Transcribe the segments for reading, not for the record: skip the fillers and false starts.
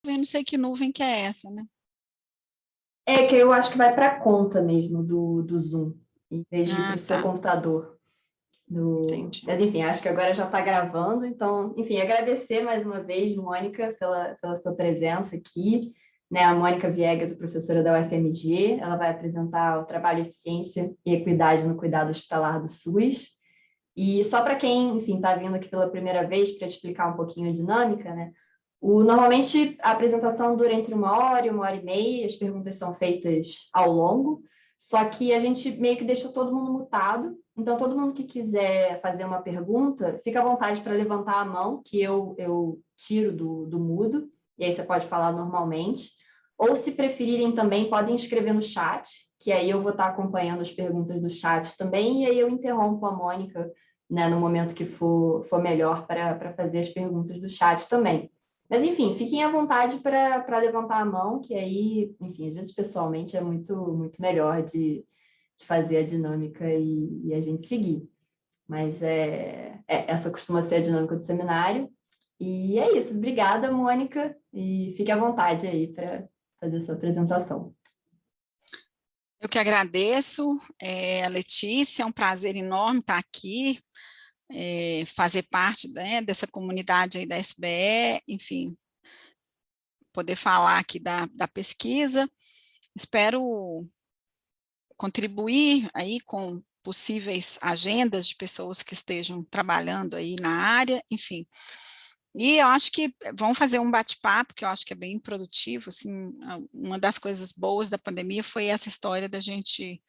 Eu não sei que nuvem que é essa, né? É que eu acho que vai para a conta mesmo do Zoom, em vez de ir para Ah, o seu tá. computador. Entendi. Mas, enfim, acho que agora já está gravando. Então, enfim, agradecer mais uma vez, Mônica, pela sua presença aqui. Né, a Mônica Viegas, a professora da UFMG, ela vai apresentar o trabalho eficiência e equidade no cuidado hospitalar do SUS. E só para quem, enfim, está vindo aqui pela primeira vez, para te explicar um pouquinho a dinâmica, né? Normalmente a apresentação dura entre 1 hora e 1 hora e meia, as perguntas são feitas ao longo, só que a gente meio que deixou todo mundo mutado, então todo mundo que quiser fazer uma pergunta, fica à vontade para levantar a mão, que eu tiro do mudo, e aí você pode falar normalmente, ou se preferirem também, podem escrever no chat, que aí eu vou estar acompanhando as perguntas do chat também, e aí eu interrompo a Mônica, né, no momento que for melhor para fazer as perguntas do chat também. Mas, enfim, fiquem à vontade para levantar a mão, que aí, enfim, às vezes pessoalmente é muito melhor de fazer a dinâmica e a gente seguir. Mas essa costuma ser a dinâmica do seminário. E é isso. Obrigada, Mônica, e fique à vontade aí para fazer sua apresentação. Eu que agradeço, a Letícia, é um prazer enorme estar aqui, fazer parte, né, dessa comunidade aí da SBE, enfim, poder falar aqui da pesquisa. Espero contribuir aí com possíveis agendas de pessoas que estejam trabalhando aí na área, enfim. E eu acho que vamos fazer um bate-papo, que eu acho que é bem produtivo, assim, uma das coisas boas da pandemia foi essa história da gente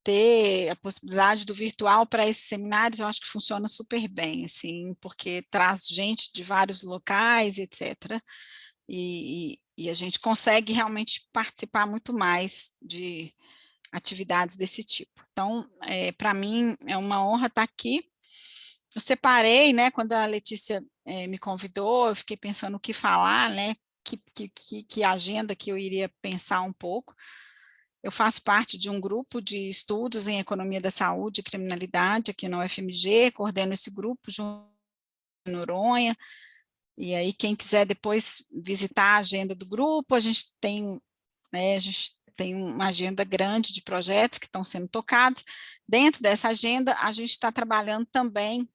ter a possibilidade do virtual para esses seminários, eu acho que funciona super bem, assim, porque traz gente de vários locais, etc., e a gente consegue realmente participar muito mais de atividades desse tipo. Então, para mim, é uma honra estar aqui. Eu separei, né, quando a Letícia me convidou, eu fiquei pensando o que falar, né, que agenda que eu iria pensar um pouco. Eu faço parte de um grupo de estudos em economia da saúde e criminalidade aqui na UFMG, coordeno esse grupo junto com Noronha, e aí quem quiser depois visitar a agenda do grupo, a gente tem uma agenda grande de projetos que estão sendo tocados. Dentro dessa agenda, a gente está trabalhando também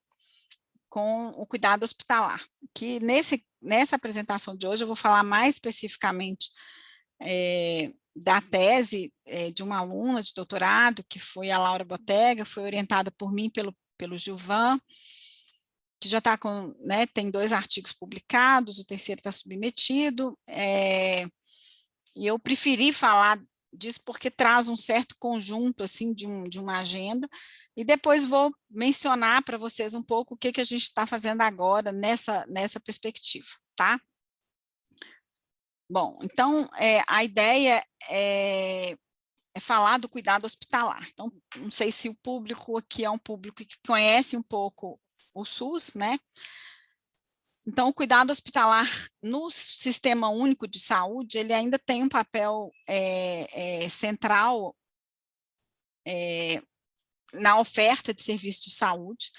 com o cuidado hospitalar, que nessa apresentação de hoje eu vou falar mais especificamente da tese de uma aluna de doutorado, que foi a Laura Botega, foi orientada por mim pelo Gilvan, que já está com, né, tem 2 artigos publicados, o terceiro está submetido, e eu preferi falar disso porque traz um certo conjunto assim de uma agenda, e depois vou mencionar para vocês um pouco o que a gente está fazendo agora nessa perspectiva, tá? Bom, então a ideia é falar do cuidado hospitalar. Então, não sei se o público aqui é um público que conhece um pouco o SUS, né? Então, o cuidado hospitalar no Sistema Único de Saúde, ele ainda tem um papel central na oferta de serviços de saúde.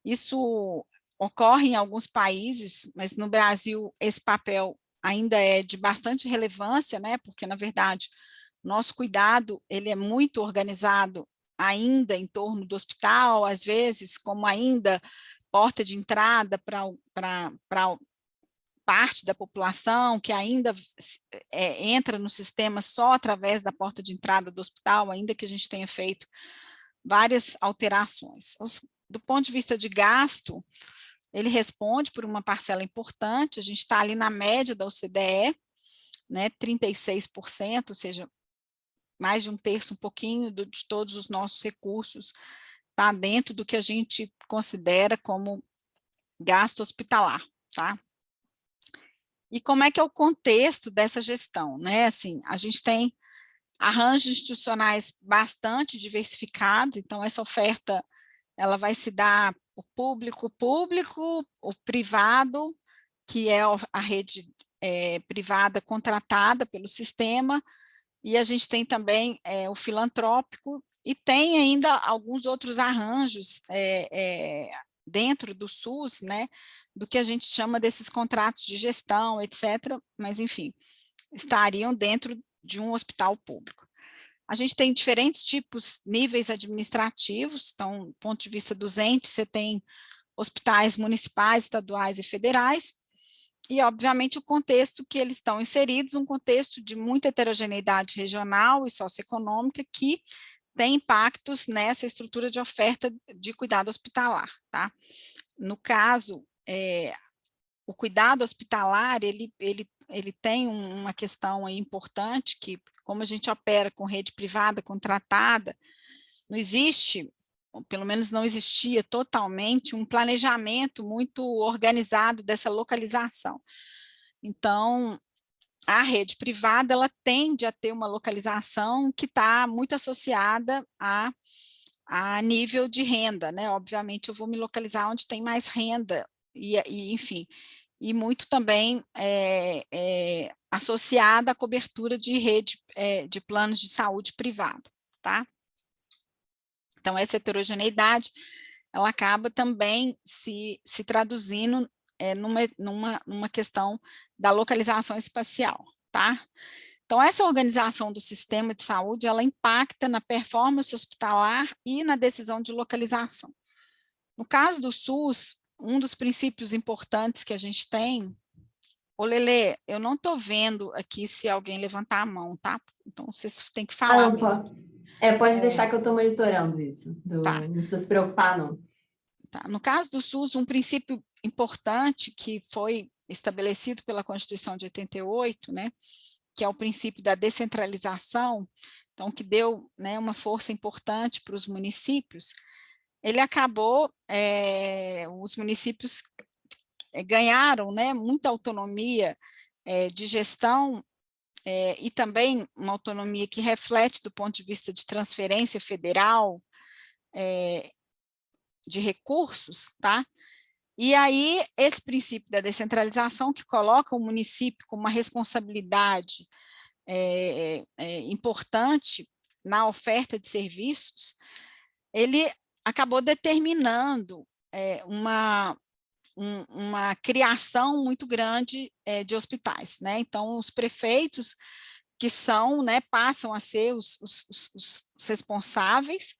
Isso ocorre em alguns países, mas no Brasil esse papel ainda é de bastante relevância, né? Porque, na verdade, nosso cuidado ele é muito organizado ainda em torno do hospital, às vezes, como ainda porta de entrada para parte da população que ainda entra no sistema só através da porta de entrada do hospital, ainda que a gente tenha feito várias alterações. Do ponto de vista de gasto, ele responde por uma parcela importante, a gente está ali na média da OCDE, né, 36%, ou seja, mais de 1/3, um pouquinho de todos os nossos recursos está dentro do que a gente considera como gasto hospitalar, tá? E como é que é o contexto dessa gestão, né? Assim, a gente tem arranjos institucionais bastante diversificados, então essa oferta ela vai se dar o público, o privado, que é a rede privada contratada pelo sistema, e a gente tem também o filantrópico, e tem ainda alguns outros arranjos dentro do SUS, né, do que a gente chama desses contratos de gestão, etc., mas, enfim, estariam dentro de um hospital público. A gente tem diferentes tipos, níveis administrativos, então, do ponto de vista dos entes, você tem hospitais municipais, estaduais e federais, e, obviamente, o contexto que eles estão inseridos, um contexto de muita heterogeneidade regional e socioeconômica que tem impactos nessa estrutura de oferta de cuidado hospitalar, tá? No caso, o cuidado hospitalar, ele tem uma questão aí importante, que como a gente opera com rede privada contratada, não existe, ou pelo menos não existia totalmente, um planejamento muito organizado dessa localização. Então, a rede privada, ela tende a ter uma localização que está muito associada a nível de renda, né? Obviamente, eu vou me localizar onde tem mais renda, enfim, e muito também associada à cobertura de rede de planos de saúde privado, tá? Então, essa heterogeneidade, ela acaba também se traduzindo numa questão da localização espacial, tá? Então, essa organização do sistema de saúde, ela impacta na performance hospitalar e na decisão de localização. No caso do SUS, um dos princípios importantes que a gente tem... Ô, Lelê, eu não estou vendo aqui se alguém levantar a mão, tá? Então, vocês têm que falar não, mesmo. Pode deixar que eu estou monitorando isso. Tá. Não precisa se preocupar, não. Tá. No caso do SUS, um princípio importante que foi estabelecido pela Constituição de 88, né, que é o princípio da descentralização, então que deu, né, uma força importante para os municípios, ele acabou, os municípios ganharam, né, muita autonomia de gestão e também uma autonomia que reflete do ponto de vista de transferência federal, de recursos, tá? E aí, esse princípio da descentralização, que coloca o município com uma responsabilidade importante na oferta de serviços, ele acabou determinando uma criação muito grande de hospitais, né? Então, os prefeitos que são, né, passam a ser os responsáveis.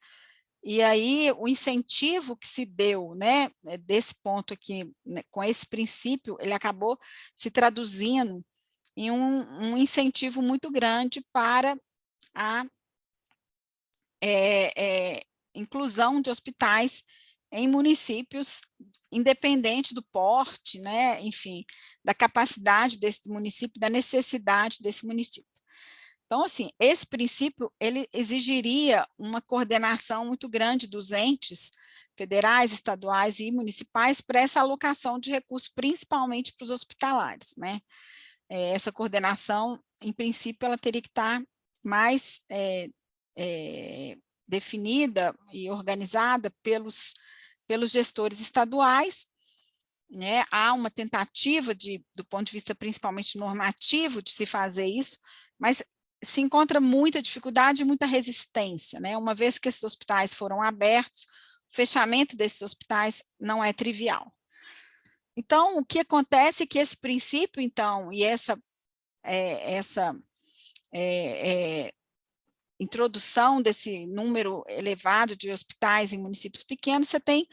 E aí, o incentivo que se deu, né, desse ponto aqui, né, com esse princípio, ele acabou se traduzindo em um incentivo muito grande para a inclusão de hospitais em municípios, independente do porte, né, enfim, da capacidade desse município, da necessidade desse município. Então, assim, esse princípio, ele exigiria uma coordenação muito grande dos entes federais, estaduais e municipais para essa alocação de recursos, principalmente para os hospitalares, né? Essa coordenação, em princípio, ela teria que estar mais definida e organizada pelos gestores estaduais, né? Há uma tentativa do ponto de vista principalmente normativo de se fazer isso, mas se encontra muita dificuldade e muita resistência, né? Uma vez que esses hospitais foram abertos, o fechamento desses hospitais não é trivial. Então, o que acontece é que esse princípio, então, e essa introdução desse número elevado de hospitais em municípios pequenos, você tem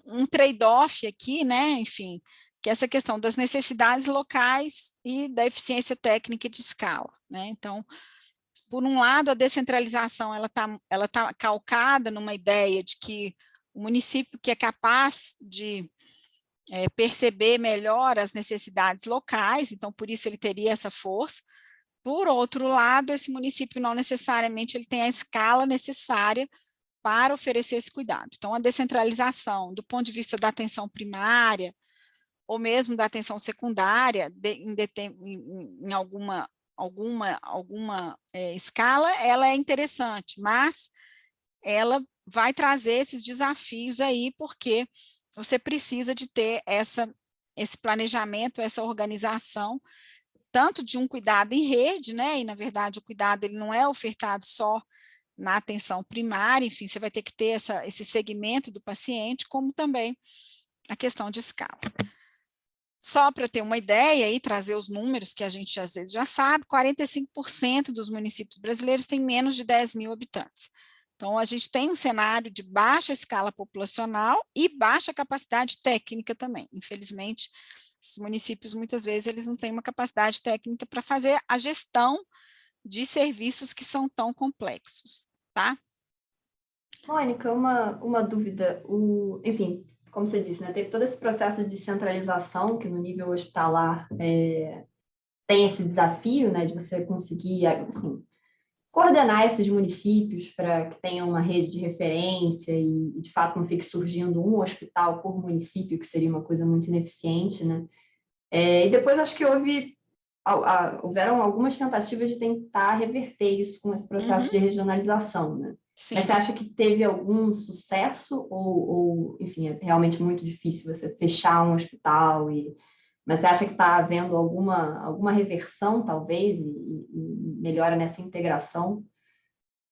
um trade-off aqui, né? Enfim, que é essa questão das necessidades locais e da eficiência técnica de escala, né? Então, por um lado, a descentralização ela tá calcada numa ideia de que o município que é capaz de perceber melhor as necessidades locais, então, por isso ele teria essa força. Por outro lado, esse município não necessariamente ele tem a escala necessária para oferecer esse cuidado. Então, a descentralização, do ponto de vista da atenção primária, ou mesmo da atenção secundária, em alguma escala, ela é interessante, mas ela vai trazer esses desafios aí, porque você precisa de ter esse planejamento, essa organização, tanto de um cuidado em rede, né, e na verdade o cuidado ele não é ofertado só na atenção primária, enfim, você vai ter que ter esse segmento do paciente, como também a questão de escala. Só para ter uma ideia e trazer os números que a gente às vezes já sabe, 45% dos municípios brasileiros têm menos de 10 mil habitantes. Então, a gente tem um cenário de baixa escala populacional e baixa capacidade técnica também. Infelizmente, esses municípios, muitas vezes, eles não têm uma capacidade técnica para fazer a gestão de serviços que são tão complexos, tá? Mônica, uma dúvida. Enfim, como você disse, né, teve todo esse processo de descentralização que no nível hospitalar tem esse desafio, né, de você conseguir, assim, coordenar esses municípios para que tenham uma rede de referência e, de fato, não fique surgindo um hospital por município, que seria uma coisa muito ineficiente, né? E depois acho que houveram algumas tentativas de tentar reverter isso com esse processo de regionalização, né? Sim. Mas você acha que teve algum sucesso enfim, é realmente muito difícil você fechar um hospital mas você acha que está havendo alguma reversão, talvez, e melhora nessa integração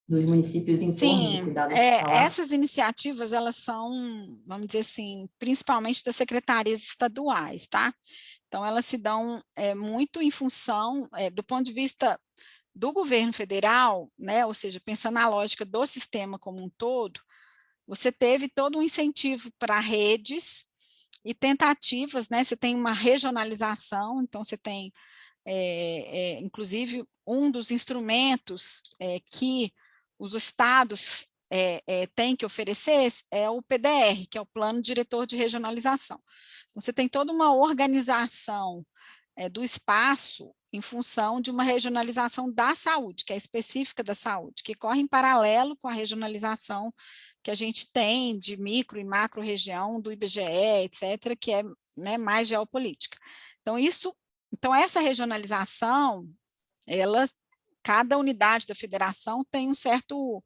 dos municípios em torno do cuidado hospitalar? Essas iniciativas, elas são, vamos dizer assim, principalmente das secretarias estaduais, tá? Então, elas se dão muito em função, do ponto de vista do governo federal, né, ou seja, pensando na lógica do sistema como um todo, você teve todo um incentivo para redes e tentativas, né, você tem uma regionalização, então você tem, inclusive, um dos instrumentos que os estados têm que oferecer é o PDR, que é o Plano Diretor de Regionalização. Então, você tem toda uma organização do espaço em função de uma regionalização da saúde, que é específica da saúde, que corre em paralelo com a regionalização que a gente tem de micro e macro região, do IBGE, etc., que é, né, mais geopolítica. Então, essa regionalização, cada unidade da federação tem um certo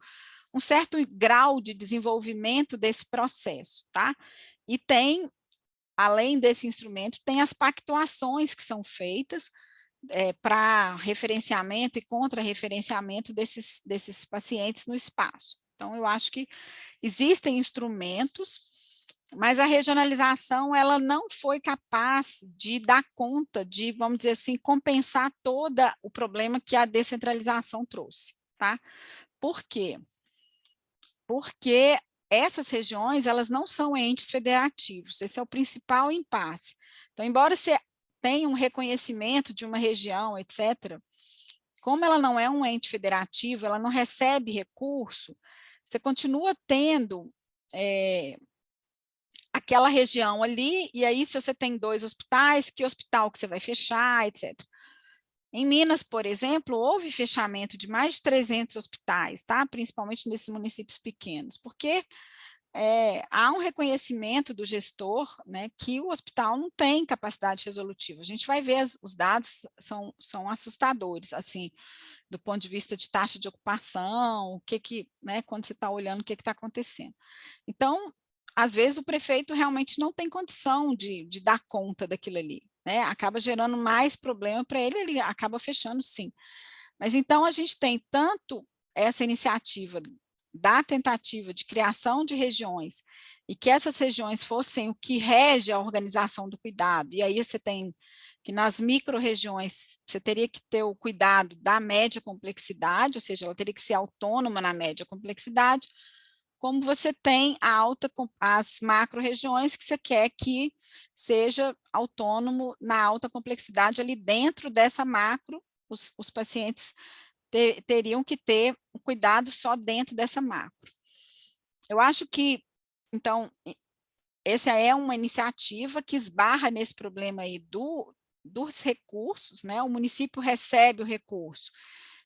grau de desenvolvimento desse processo, tá? E tem, além desse instrumento, tem as pactuações que são feitas para referenciamento e contra-referenciamento desses pacientes no espaço. Então, eu acho que existem instrumentos, mas a regionalização, ela não foi capaz de dar conta de, vamos dizer assim, compensar todo o problema que a descentralização trouxe, tá? Por quê? Porque essas regiões, elas não são entes federativos, esse é o principal impasse. Então, embora você tenha um reconhecimento de uma região, etc., como ela não é um ente federativo, ela não recebe recurso, você continua tendo aquela região ali, e aí se você tem 2 hospitais, que hospital que você vai fechar, etc. Em Minas, por exemplo, houve fechamento de mais de 300 hospitais, tá? Principalmente nesses municípios pequenos, porque há um reconhecimento do gestor, né, que o hospital não tem capacidade resolutiva. A gente vai ver, os dados são assustadores, assim, do ponto de vista de taxa de ocupação, né, quando você está olhando o que está acontecendo. Então, às vezes o prefeito realmente não tem condição de dar conta daquilo ali, né, acaba gerando mais problema para ele acaba fechando sim. Mas então a gente tem tanto essa iniciativa da tentativa de criação de regiões, e que essas regiões fossem o que rege a organização do cuidado, e aí você tem que nas micro-regiões você teria que ter o cuidado da média complexidade, ou seja, ela teria que ser autônoma na média complexidade, como você tem as macro-regiões que você quer que seja autônomo na alta complexidade ali dentro dessa macro, os pacientes teriam que ter um cuidado só dentro dessa macro. Eu acho que, então, essa é uma iniciativa que esbarra nesse problema aí dos recursos, né? O município recebe o recurso,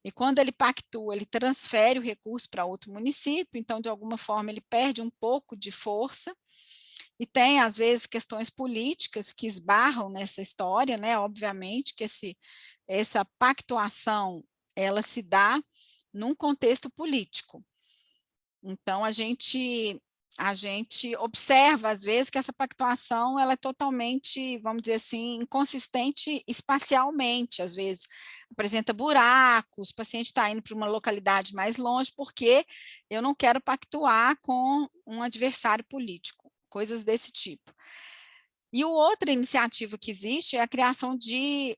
e quando ele pactua, ele transfere o recurso para outro município, então, de alguma forma, ele perde um pouco de força, e tem, às vezes, questões políticas que esbarram nessa história, né? Obviamente que essa pactuação, ela se dá num contexto político. Então, a gente a gente observa, às vezes, que essa pactuação ela é totalmente, vamos dizer assim, inconsistente espacialmente, às vezes apresenta buracos, o paciente está indo para uma localidade mais longe, porque eu não quero pactuar com um adversário político, coisas desse tipo. E outra iniciativa que existe é a criação de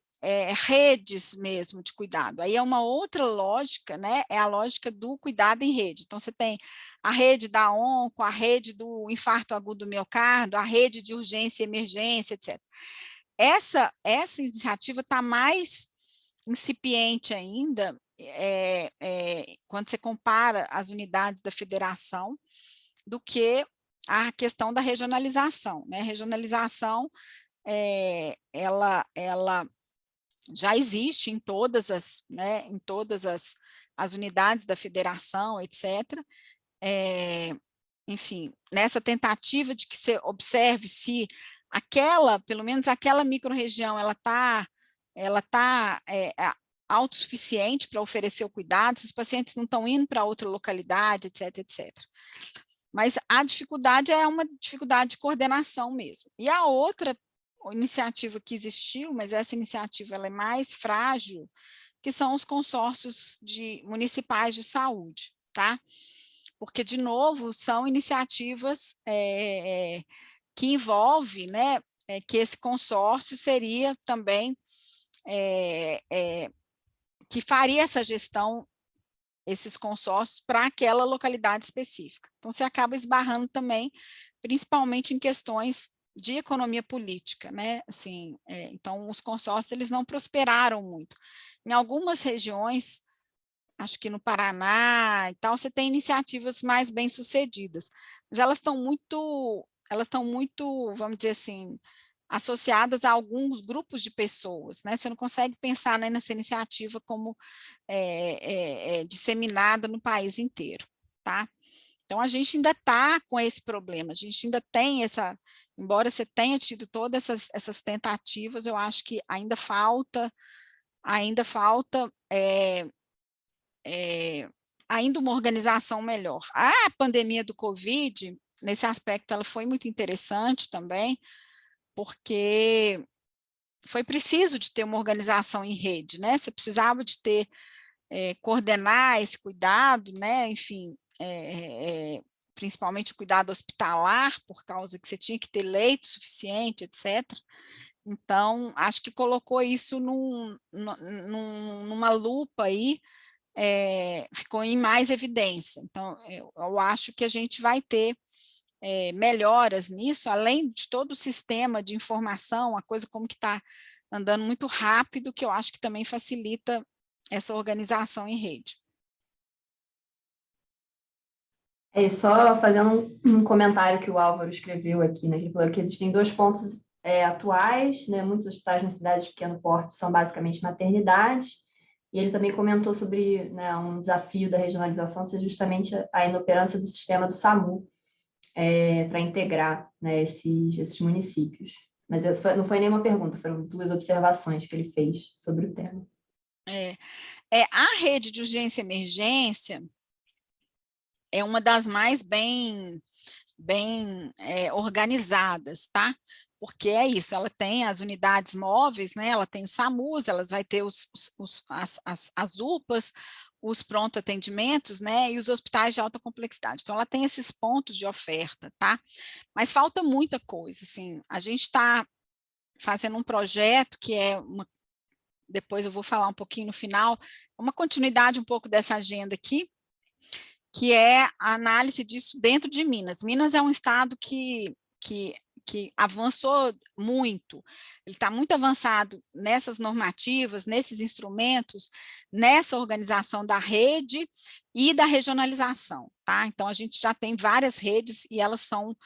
redes mesmo de cuidado. Aí é uma outra lógica, né? É a lógica do cuidado em rede. Então, você tem a rede da onco, a rede do infarto agudo do miocárdio, a rede de urgência e emergência, etc. Essa iniciativa está mais incipiente ainda quando você compara as unidades da federação do que a questão da regionalização, né? A regionalização, ela já existe em todas as, né, em todas as unidades da federação, etc. Enfim, nessa tentativa de que você observe se pelo menos aquela microrregião, ela tá autossuficiente para oferecer o cuidado, se os pacientes não estão indo para outra localidade, etc, etc. Mas a dificuldade é uma dificuldade de coordenação mesmo. E a outra iniciativa que existiu, mas essa iniciativa ela é mais frágil, que são os consórcios municipais de saúde, tá? Porque, de novo, são iniciativas que envolvem, né, que esse consórcio seria também, que faria essa gestão, esses consórcios, para aquela localidade específica. Então, você acaba esbarrando também, principalmente em questões de economia política, né? Assim, então, os consórcios eles não prosperaram muito. Em algumas regiões, acho que no Paraná e tal, você tem iniciativas mais bem-sucedidas, mas elas estão muito, vamos dizer assim, associadas a alguns grupos de pessoas, né? Você não consegue pensar, né, nessa iniciativa como disseminada no país inteiro, tá? Então, a gente ainda está com esse problema, a gente ainda tem embora você tenha tido todas essas tentativas, eu acho que ainda falta ainda uma organização melhor. A pandemia do Covid, nesse aspecto, ela foi muito interessante também, porque foi preciso de ter uma organização em rede, né? Você precisava de ter, coordenar esse cuidado, né? Enfim, principalmente o cuidado hospitalar, por causa que você tinha que ter leito suficiente, etc. Então, acho que colocou isso numa lupa aí, ficou em mais evidência. Então, eu acho que a gente vai ter melhoras nisso, além de todo o sistema de informação, a coisa como que está andando muito rápido, que eu acho que também facilita essa organização em rede. Só fazendo um comentário que o Álvaro escreveu aqui, né? Ele falou que existem 2 pontos atuais, né? Muitos hospitais nas cidades de pequeno porte são basicamente maternidades, e ele também comentou sobre, né, um desafio da regionalização ser justamente a inoperância do sistema do SAMU para integrar, né, esses municípios. Mas não foi nenhuma pergunta, foram 2 observações que ele fez sobre o tema. A rede de urgência e emergência é uma das mais bem organizadas, tá? Porque é isso, ela tem as unidades móveis, né? Ela tem os SAMUs, elas vai ter as UPAs, os pronto-atendimentos, né? E os hospitais de alta complexidade. Então, ela tem esses pontos de oferta, tá? Mas falta muita coisa, assim. A gente está fazendo um projeto que depois eu vou falar um pouquinho no final, uma continuidade um pouco dessa agenda aqui, que é a análise disso dentro de Minas. Minas é um estado que avançou muito, ele está muito avançado nessas normativas, nesses instrumentos, nessa organização da rede e da regionalização, tá? Então, a gente já tem várias redes e elas são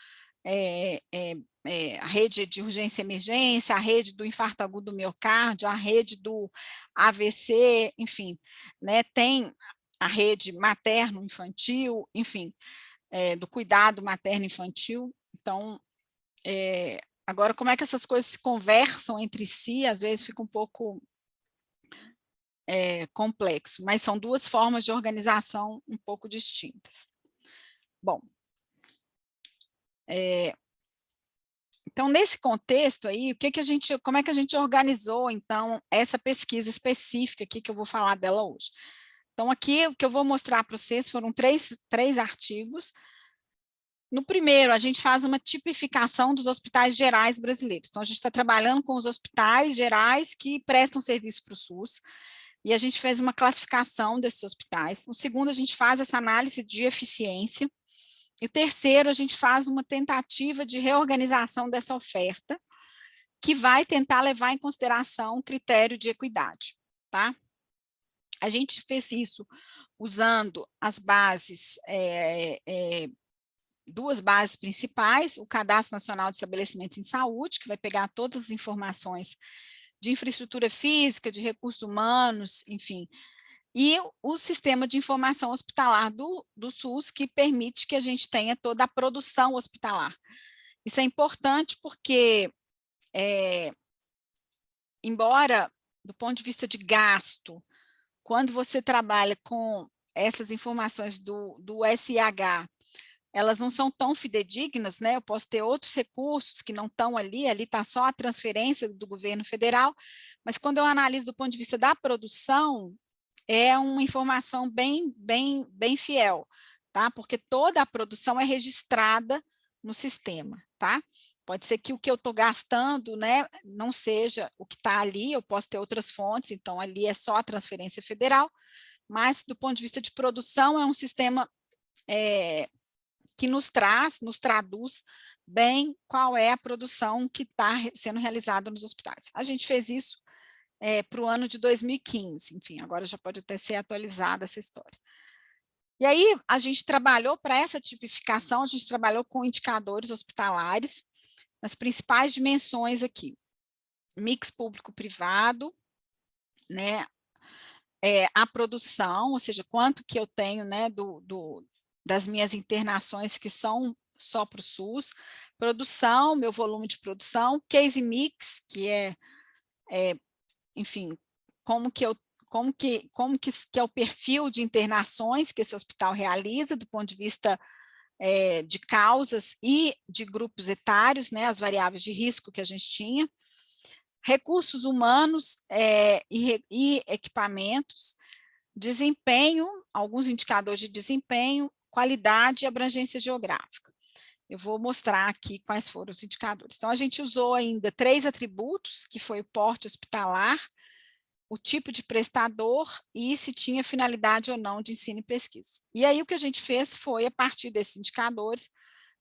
a rede de urgência e emergência, a rede do infarto agudo do miocárdio, a rede do AVC, enfim, né? Tem a rede materno-infantil, enfim, do cuidado materno-infantil. Então, agora, como é que essas coisas se conversam entre si, às vezes fica um pouco complexo, mas são 2 formas de organização um pouco distintas. Bom, Então, nesse contexto aí, como é que a gente organizou, então, essa pesquisa específica aqui, que eu vou falar dela hoje? Então, aqui, o que eu vou mostrar para vocês foram três artigos. No primeiro, a gente faz uma tipificação dos hospitais gerais brasileiros. Então, a gente está trabalhando com os hospitais gerais que prestam serviço para o SUS, e a gente fez uma classificação desses hospitais. No segundo, a gente faz essa análise de eficiência. E o terceiro, a gente faz uma tentativa de reorganização dessa oferta, que vai tentar levar em consideração o critério de equidade, tá? A gente fez isso usando as bases, duas bases principais, o Cadastro Nacional de Estabelecimentos em Saúde, que vai pegar todas as informações de infraestrutura física, de recursos humanos, enfim, e o sistema de informação hospitalar do SUS, que permite que a gente tenha toda a produção hospitalar. Isso é importante porque, embora, do ponto de vista de gasto, quando você trabalha com essas informações do SIH, elas não são tão fidedignas, né? Eu posso ter outros recursos que não estão ali está só a transferência do governo federal, mas quando eu analiso do ponto de vista da produção, é uma informação bem fiel, tá? Porque toda a produção é registrada no sistema, tá? Pode ser que o que eu estou gastando, né, não seja o que está ali, eu posso ter outras fontes, então ali é só a transferência federal, mas do ponto de vista de produção é um sistema que nos traduz bem qual é a produção que está sendo realizada nos hospitais. A gente fez isso para o ano de 2015, enfim, agora já pode até ser atualizada essa história. E aí, a gente trabalhou para essa tipificação, a gente trabalhou com indicadores hospitalares, nas principais dimensões aqui, mix público-privado, né, a produção, ou seja, quanto que eu tenho, né, das minhas internações que são só para o SUS, produção, meu volume de produção, case mix, que enfim, como que é o perfil de internações que esse hospital realiza, do ponto de vista de causas e de grupos etários, né, as variáveis de risco que a gente tinha, recursos humanos e equipamentos, desempenho, alguns indicadores de desempenho, qualidade e abrangência geográfica. Eu vou mostrar aqui quais foram os indicadores. Então, a gente usou ainda 3 atributos, que foi o porte hospitalar, o tipo de prestador e se tinha finalidade ou não de ensino e pesquisa. E aí o que a gente fez foi, a partir desses indicadores,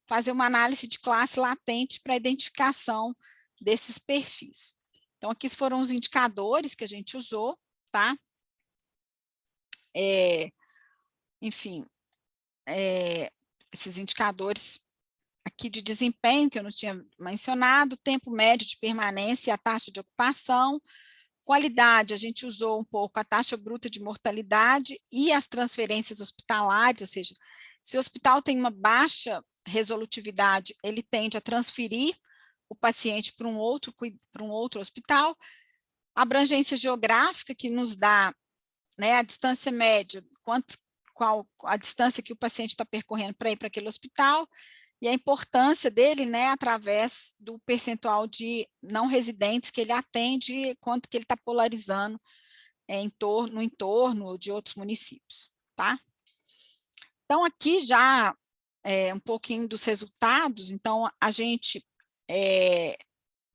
fazer uma análise de classe latente para a identificação desses perfis. Então, aqui foram os indicadores que a gente usou, tá? Enfim, esses indicadores aqui de desempenho, que eu não tinha mencionado, tempo médio de permanência e a taxa de ocupação. Qualidade, a gente usou um pouco a taxa bruta de mortalidade e as transferências hospitalares, ou seja, se o hospital tem uma baixa resolutividade, ele tende a transferir o paciente para um outro hospital. Abrangência geográfica, que nos dá, né, a distância média, qual a distância que o paciente está percorrendo para ir para aquele hospital, e a importância dele, né, através do percentual de não residentes que ele atende, quanto que ele está polarizando no entorno de outros municípios, tá? Então, aqui já um pouquinho dos resultados. Então, a gente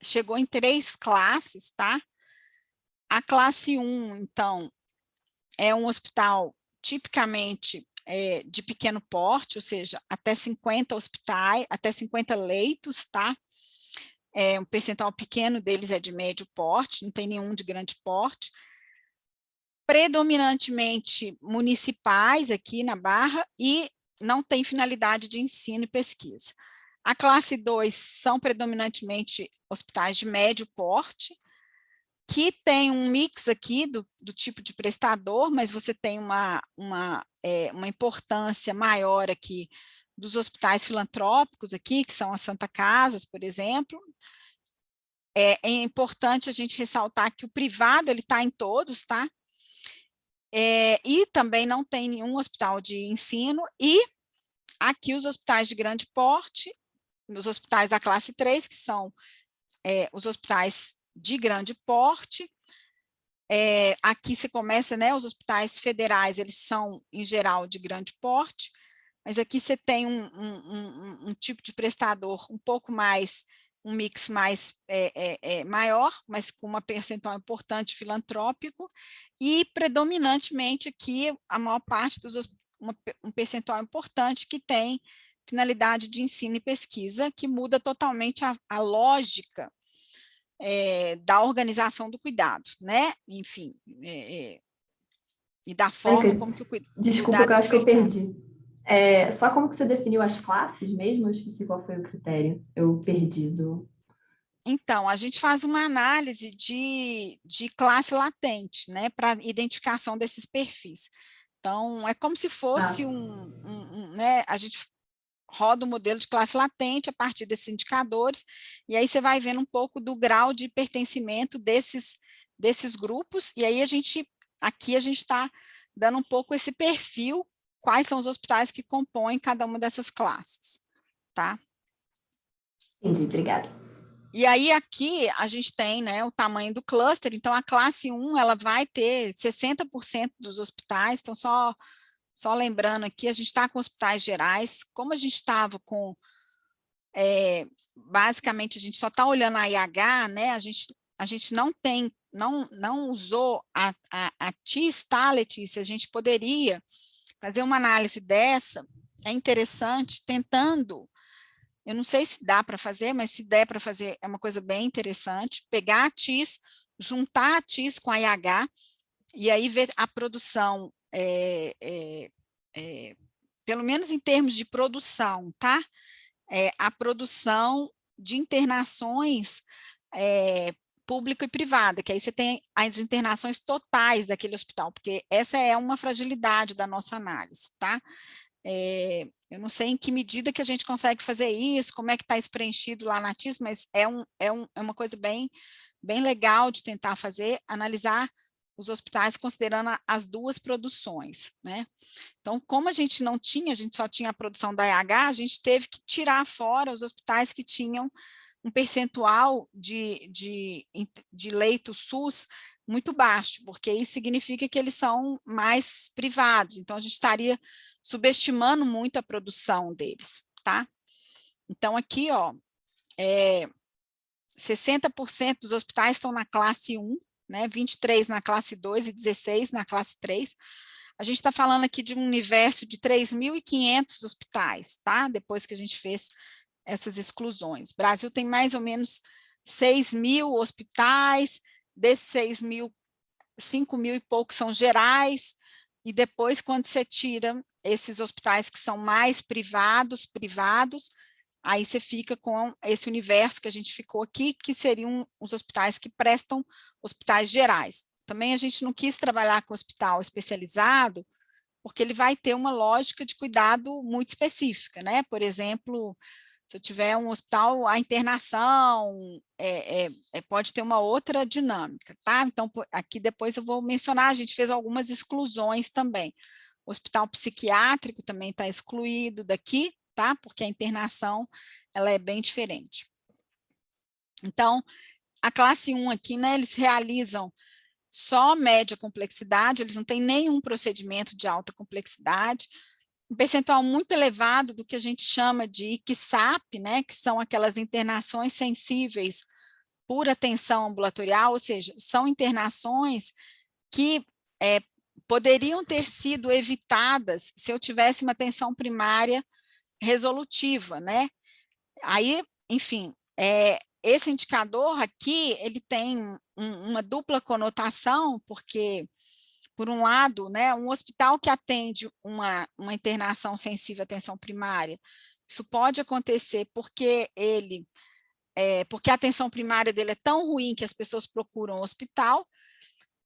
chegou em 3 classes, tá? A classe 1, então, é um hospital tipicamente de pequeno porte, ou seja, até 50 hospitais, até 50 leitos, tá? Um percentual pequeno deles é de médio porte, não tem nenhum de grande porte. Predominantemente municipais aqui na Barra e não tem finalidade de ensino e pesquisa. A classe 2 são predominantemente hospitais de médio porte, que tem um mix aqui do tipo de prestador, mas você tem uma importância maior aqui dos hospitais filantrópicos aqui, que são as Santa Casas, por exemplo. É importante a gente ressaltar que o privado, ele está em todos, tá? E também não tem nenhum hospital de ensino, e aqui os hospitais de grande porte nos hospitais da classe 3, que são os hospitais de grande porte. Aqui se começa, né, os hospitais federais, eles são, em geral, de grande porte, mas aqui você tem um tipo de prestador um pouco mais, um mix mais maior, mas com uma percentual importante filantrópico, e predominantemente aqui a maior parte um percentual importante que tem finalidade de ensino e pesquisa, que muda totalmente a lógica da organização do cuidado, né? Enfim, e da forma como que o Desculpa, que cuidado eu é acho que eu ofertado. perdi. Só como que você definiu as classes mesmo? Eu esqueci qual foi o critério. Eu perdi do... Então, a gente faz uma análise de classe latente, né, para identificação desses perfis. Então, é como se Ah, fosse né, a gente roda um modelo de classe latente a partir desses indicadores, e aí você vai vendo um pouco do grau de pertencimento desses grupos, e aí aqui a gente está dando um pouco esse perfil, quais são os hospitais que compõem cada uma dessas classes, tá? entendi, obrigada. E aí aqui a gente tem, né, o tamanho do cluster, então a classe 1 ela vai ter 60% dos hospitais, então só lembrando aqui, a gente está com hospitais gerais, como a gente estava com, basicamente a gente só está olhando a IH, né, a gente não tem, não usou a TIS, tá, Letícia? A gente poderia fazer uma análise dessa, é interessante, tentando. Eu não sei se dá para fazer, mas se der para fazer, é uma coisa bem interessante. Pegar a TIS, juntar a TIS com a IH, e aí ver a produção, pelo menos em termos de produção, tá? A produção de internações pública e privada, que aí você tem as internações totais daquele hospital, porque essa é uma fragilidade da nossa análise, tá? Eu não sei em que medida que a gente consegue fazer isso, como é que está isso preenchido lá na TIS, mas é uma coisa bem legal de tentar fazer, analisar os hospitais considerando as duas produções, né? Então, como a gente não tinha, a gente só tinha a produção da IH, a gente teve que tirar fora os hospitais que tinham um percentual de leito SUS muito baixo, porque isso significa que eles são mais privados, então a gente estaria subestimando muito a produção deles, tá? Então aqui, ó, 60% dos hospitais estão na classe 1, né, 23 na classe 2 e 16 na classe 3. A gente está falando aqui de um universo de 3.500 hospitais, tá? Depois que a gente fez essas exclusões. O Brasil tem mais ou menos 6.000 hospitais, desses 6.000, 5.000 e poucos são gerais, e depois, quando você tira esses hospitais que são mais privados, aí você fica com esse universo que a gente ficou aqui, que seriam os hospitais que prestam hospitais gerais. Também a gente não quis trabalhar com hospital especializado, porque ele vai ter uma lógica de cuidado muito específica, né? Por exemplo, se eu tiver um hospital, a internação pode ter uma outra dinâmica, tá? Então, aqui depois eu vou mencionar, a gente fez algumas exclusões também. O hospital psiquiátrico também está excluído daqui, tá? Porque a internação, ela é bem diferente. Então, a classe 1 aqui, né, eles realizam só média complexidade, eles não têm nenhum procedimento de alta complexidade, um percentual muito elevado do que a gente chama de ICSAP, né, que são aquelas internações sensíveis por atenção ambulatorial, ou seja, são internações que poderiam ter sido evitadas se eu tivesse uma atenção primária resolutiva, né? Aí, enfim, esse indicador aqui, ele tem uma dupla conotação, porque, por um lado, né, um hospital que atende uma internação sensível à atenção primária, isso pode acontecer porque porque a atenção primária dele é tão ruim que as pessoas procuram o hospital,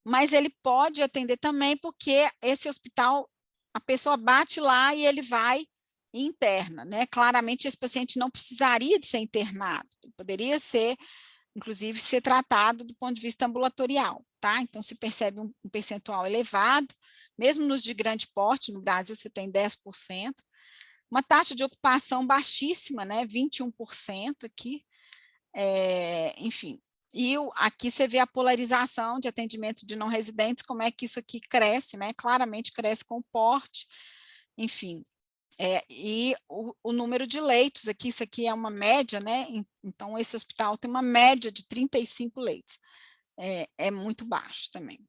mas ele pode atender também porque esse hospital, a pessoa bate lá e ele vai e interna, né? Claramente esse paciente não precisaria de ser internado, ele poderia ser, inclusive, ser tratado do ponto de vista ambulatorial, tá? Então se percebe um percentual elevado, mesmo nos de grande porte, no Brasil você tem 10%, uma taxa de ocupação baixíssima, né, 21% aqui, enfim. E aqui você vê a polarização de atendimento de não residentes, como é que isso aqui cresce, né, claramente cresce com o porte, enfim. E o número de leitos aqui, isso aqui é uma média, né, então esse hospital tem uma média de 35 leitos, é muito baixo também.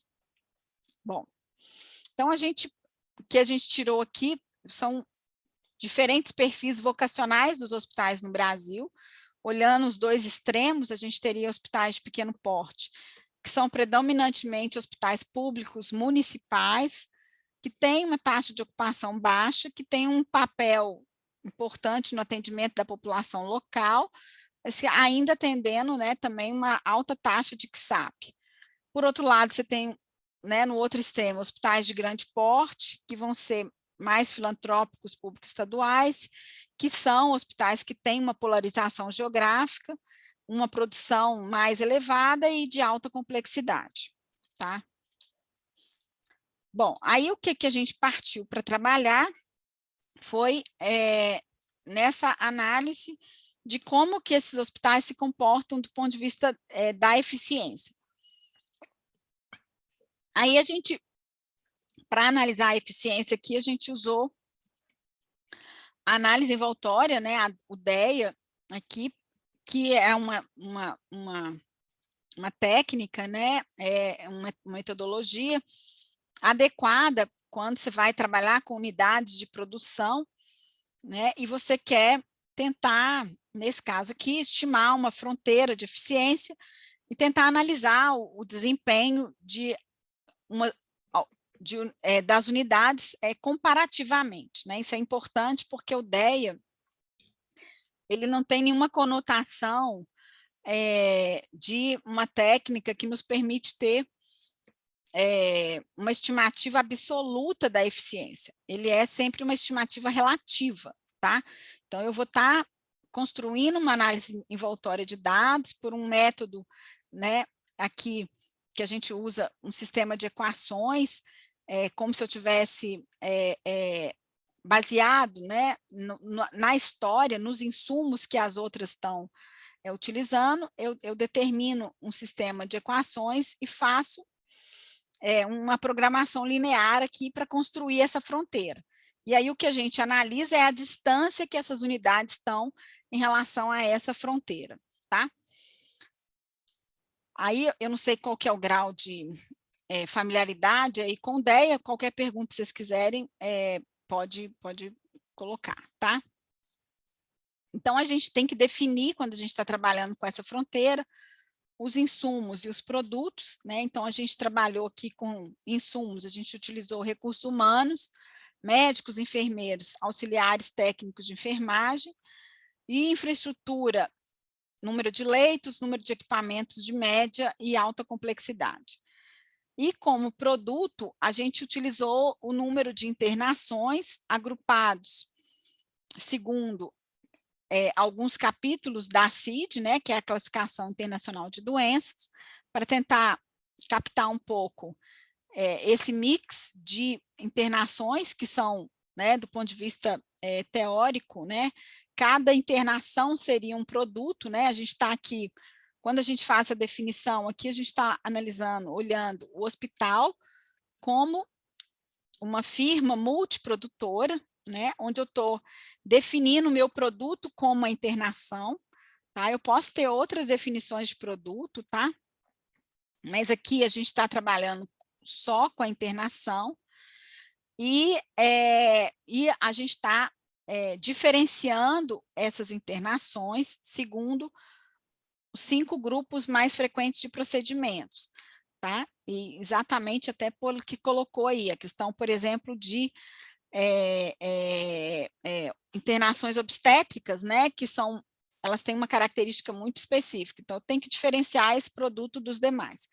Bom, então o que a gente tirou aqui são diferentes perfis vocacionais dos hospitais no Brasil. Olhando os dois extremos, a gente teria hospitais de pequeno porte, que são predominantemente hospitais públicos municipais, que têm uma taxa de ocupação baixa, que têm um papel importante no atendimento da população local, mas ainda atendendo, né, também uma alta taxa de CSAP. Por outro lado, você tem, né, no outro extremo, hospitais de grande porte, que vão ser mais filantrópicos públicos estaduais, que são hospitais que têm uma polarização geográfica, uma produção mais elevada e de alta complexidade, tá? Bom, aí o que a gente partiu para trabalhar foi nessa análise de como que esses hospitais se comportam do ponto de vista da eficiência. Aí a gente, para analisar a eficiência aqui, a gente usou a análise envoltória, né, o DEA aqui, que é uma técnica, né, uma metodologia adequada quando você vai trabalhar com unidades de produção, né, e você quer tentar, nesse caso aqui, estimar uma fronteira de eficiência e tentar analisar o desempenho das unidades comparativamente, né? Isso é importante porque o DEA ele não tem nenhuma conotação de uma técnica que nos permite ter uma estimativa absoluta da eficiência. Ele é sempre uma estimativa relativa, tá? Então, eu vou estar construindo uma análise envoltória de dados por um método, né, aqui, que a gente usa um sistema de equações, como se eu tivesse baseado, né, na história, nos insumos que as outras estão utilizando, eu determino um sistema de equações e faço uma programação linear aqui para construir essa fronteira. E aí o que a gente analisa é a distância que essas unidades estão em relação a essa fronteira, tá? Aí eu não sei qual que é o grau de familiaridade aí com DEA, qualquer pergunta que vocês quiserem, pode colocar, tá? Então, a gente tem que definir, quando a gente está trabalhando com essa fronteira, os insumos e os produtos, né? Então, a gente trabalhou aqui com insumos, a gente utilizou recursos humanos, médicos, enfermeiros, auxiliares técnicos de enfermagem, e infraestrutura, número de leitos, número de equipamentos de média e alta complexidade. E como produto, a gente utilizou o número de internações agrupados segundo alguns capítulos da CID, né, que é a Classificação Internacional de Doenças, para tentar captar um pouco esse mix de internações que são, né, do ponto de vista teórico, né, cada internação seria um produto, né, a gente está aqui, quando a gente faz a definição aqui, a gente está analisando, olhando o hospital como uma firma multiprodutora, né, onde eu estou definindo o meu produto como a internação, tá? Eu posso ter outras definições de produto, tá? Mas aqui a gente está trabalhando só com a internação e a gente está diferenciando essas internações segundo os 5 grupos mais frequentes de procedimentos, tá? E exatamente até pelo que colocou aí, a questão, por exemplo, de internações obstétricas, né, que elas têm uma característica muito específica, então tem que diferenciar esse produto dos demais.